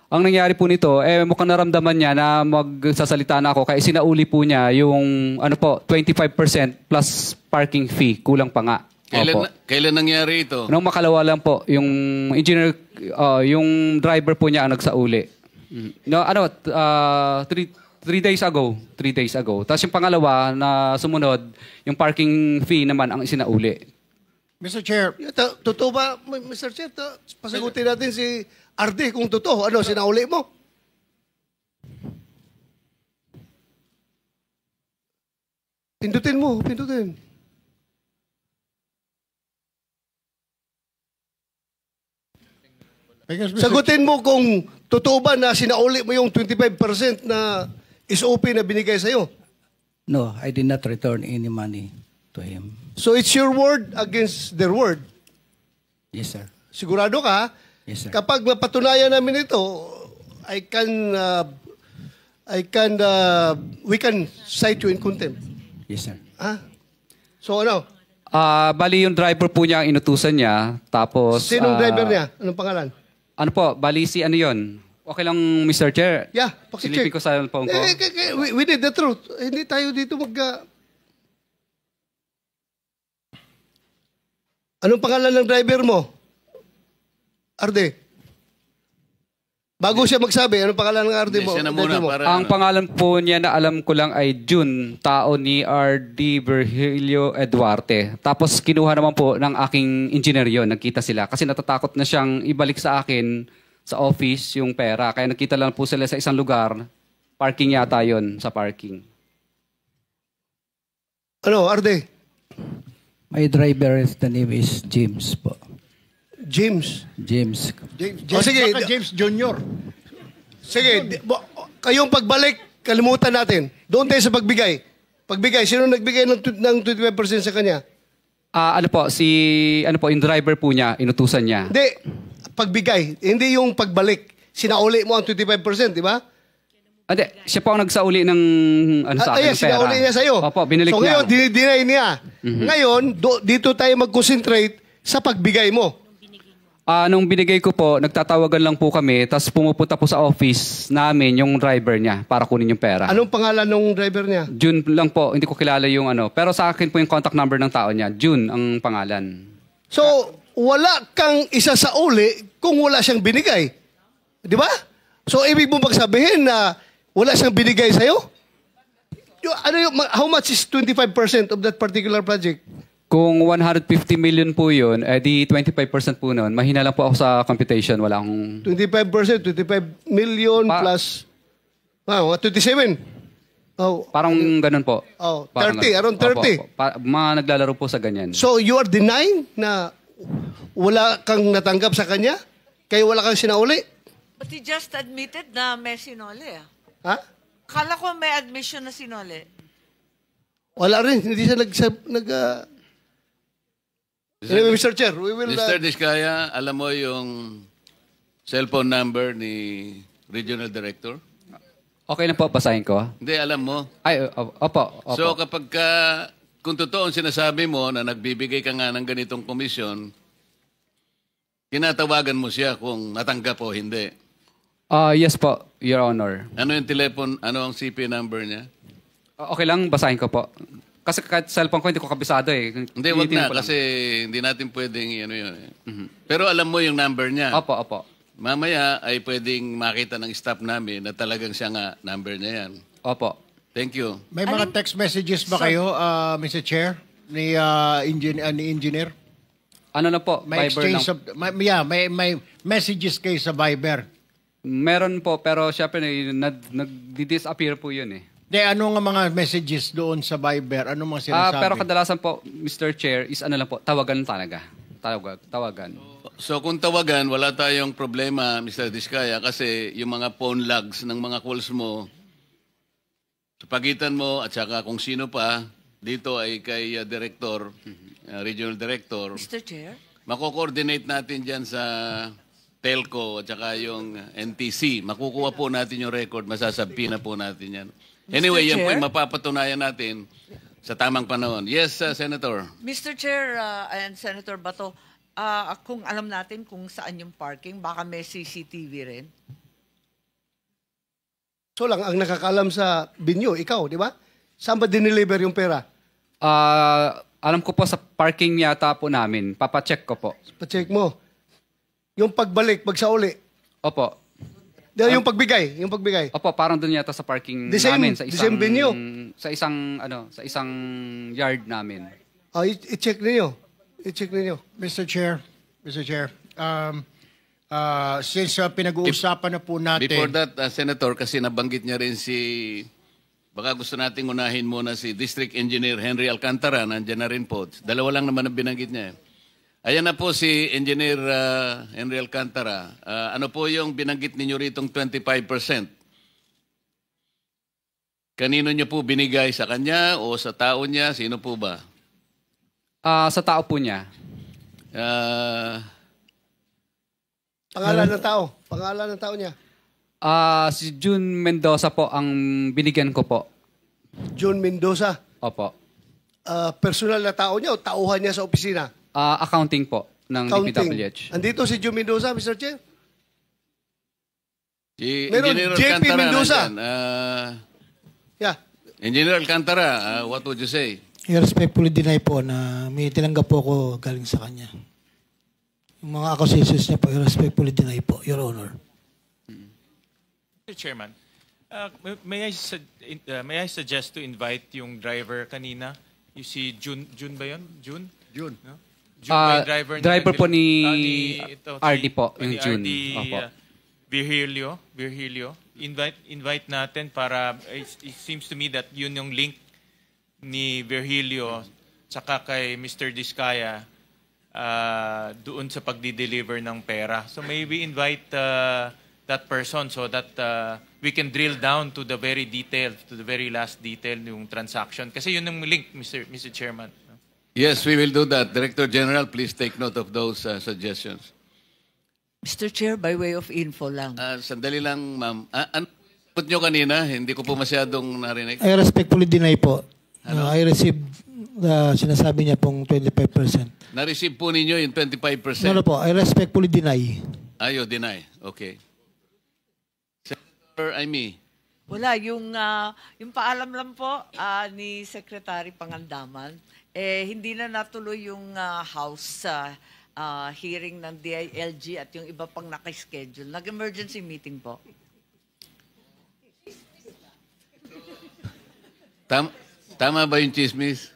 Ang nangyari po nito, mukhang naramdaman niya na magsasalita na ako kaya sinauli po niya yung 25% plus parking fee, kulang pa nga. Opo. Kailan nangyari ito? Nung makalawa lang po, yung engineer, yung driver po niya ang nagsauli. No, 3 days ago. 3 days ago. Tapos yung pangalawa na sumunod, yung parking fee naman ang isinauli. Mr. Chair. Totoo ba, Mr. Chair? Pasagutin natin si Arde kung totoo. Ano, sinauli mo? Pindutin mo, pindutin. Sagutin mo kung totoo ba na sinauli mo yung 25% na SOP na binigay sa'yo. No, I did not return any money to him. So it's your word against their word. Yes, sir. Sigurado ka? Yes, sir. Kapag mapatunayan namin ito, we can cite you in contempt. Yes, sir. Ah? So ano? Bali yung driver po niya ang inutusan niya. Tapos... Sinong driver niya? Anong pangalan? Ano po, bali si ano yun? Okay lang, Mr. Chair? Yeah, pakicheck. Silipin ko sa phone ko. We need the truth. Hindi tayo dito Anong pangalan ng driver mo? Arde. Bago siya magsabi, anong pangalan ng Arde mo? Siya na muna, mo? para- Ang pangalan po niya na alam ko lang ay June, tao ni R.D. Virgilio Eduarte. Tapos kinuha naman po ng aking engineer yon. Nagkita sila kasi natatakot na siyang ibalik sa akin sa office yung pera. Kaya nakita lang po sila sa isang lugar. Parking yata yon sa parking. Ano, Arde? My driver, the name is James po. James. James. Sige, Baka James Jr. Sige, kayong pagbalik, kalimutan natin. Doon tayo sa pagbigay. Pagbigay, sino nagbigay ng 25% sa kanya? Ano po, yung driver po niya, inutusan niya. Hindi, pagbigay. Hindi yung pagbalik. Sinauli mo ang 25%, di ba? Hindi, siya po ang nagsauli ng sa akin ng pera. Sinauli niya sa'yo. Opo, binalik so niya. ngayon, dinay niya. Ngayon, dito tayo mag-concentrate sa pagbigay mo. Nung binigay ko po, nagtatawagan lang po kami, tapos pumupunta po sa office namin yung driver niya para kunin yung pera. Anong pangalan ng driver niya? June lang po, hindi ko kilala yung ano. Pero sa akin po yung contact number ng tao niya. June ang pangalan. So, wala kang isa sa uli kung wala siyang binigay. Di ba? So, ibig mo magsabihin na wala siyang binigay sa'yo? How much is 25% of that particular project? Kung 150 million po yun, di 25% po nun. Mahina lang po ako sa computation. Wala akong... 25%, 25 million plus... 27. Oh, parang ganun po. Oh, Parang 30, around 30. Opo. Mga naglalaro po sa ganyan. So, you are denying na wala kang natanggap sa kanya? Kaya wala kang sinauli? But he just admitted na may sinole. Ha? Kala ko may admission na sinole. Wala rin. Hindi siya Anyway, Mr. Chair, we will... Mr. Diskaya, alam mo yung cellphone number ni Regional Director? Okay na po, basahin ko. Hindi, alam mo. Ay, opo. So kapag kung totoo ang sinasabi mo na nagbibigay ka nga ng ganitong komisyon, tinatawagan mo siya kung natanggap o hindi. Yes po, Your Honor. Ano yung telephone, ano ang CP number niya? Okay lang, basahin ko po. Kasi kahit cellphone ko, hindi ko kabisado eh. Hindi, wag na. Kasi hindi natin pwedeng ano yun. Pero alam mo yung number niya. Opo. Mamaya ay pwedeng makita ng staff namin na talagang siya nga number niya yan. Opo. Thank you. May mga text messages ba kayo, Mr. Chair, ni engineer? Ano na po, May Viber lang. may messages kayo sa Viber. Meron po, pero syempre nag-disappear po yun eh. De, ano nga mga messages doon sa Viber? Ano mga sinasabi? Pero kadalasan po, Mr. Chair, is ano lang po, tawagan talaga. Tawagan. So kung tawagan, wala tayong problema, Mr. Diskaya, kasi yung mga phone logs ng mga calls mo, sa pagitan mo at saka kung sino pa, dito ay kay Director, Regional Director. Mr. Chair? Mako-coordinate natin dyan sa telco at saka yung NTC. Makukuha po natin yung record, masasabi na po natin yan. Anyway, yan po yung mapapatunayan natin sa tamang panahon. Yes, Senator. Mr. Chair and Senator Bato, kung alam natin kung saan yung parking, baka may CCTV rin? So lang ang nakakaalam sa binyo, ikaw, di ba? Saan ba dineliver yung pera? Alam ko po sa parking yata po namin. Papacheck ko po. Pa-check mo. Yung pagbalik, pagsauli. Opo. Yung pagbigay. Opo, parang doon yata sa parking The same- namin. Sa the isang, same venue? sa isang yard namin. I-check ninyo. I-check ninyo. Mr. Chair, since pinag-uusapan na po natin... Before that, Senator, kasi nabanggit niya rin baka gusto nating unahin muna si District Engineer Henry Alcantara, nandiyan na rin po. Dalawa lang naman ang binanggit niya. Ayan na po si Engineer Henry Alcantara. Ano po yung binanggit ninyo ritong 25%? Kanino niyo po binigay? Sa kanya o sa tao niya? Sino po ba? Sa tao po niya. Pangalan ng tao. Pangalan ng tao niya. Si June Mendoza po ang binigyan ko po. John Mendoza. Opo. Personal na tao niya o tauhan niya sa opisina? Accounting po ng DPWH. Andito si John Mendoza, Mr. Chair? Si Meron, Engineer JP Alcantara Mendoza. nandyan. Yeah. Engineer Alcantara, what would you say? I respectfully deny po na may tinanggap po ako galing sa kanya. Yung mga accusations niya po, I respectfully deny po, Your Honor. Mr. Chairman, may I suggest to invite yung driver kanina? You see June ba yun? June? No? June ba yung driver po ni ito, RD po, yung ni June. RD, Opo. Virgilio. Invite natin para, it seems to me that yun yung link ni Virgilio saka kay Mr. Diskaya doon sa pagdi-deliver ng pera. So maybe invite that person so that we can drill down to the very detail, to the very last detail yung transaction. Kasi yun yung link, Mr. Chairman. Yes, we will do that. Director General, please take note of those suggestions. Mr. Chair, by way of info lang. Sandali lang, ma'am. Ano put nyo kanina? Hindi ko po masyadong narinig. I respectfully deny po. I received sinasabi niya pong 25%. Na-receive po ninyo yung 25%? No po, I respectfully deny. You deny. Okay. Senator Amy. Wala, yung paalam lang po ni Secretary Pangandaman, hindi na natuloy yung House hearing ng DILG at yung iba pang nakaschedule. Nag-emergency meeting po. Tama ba yung chismis?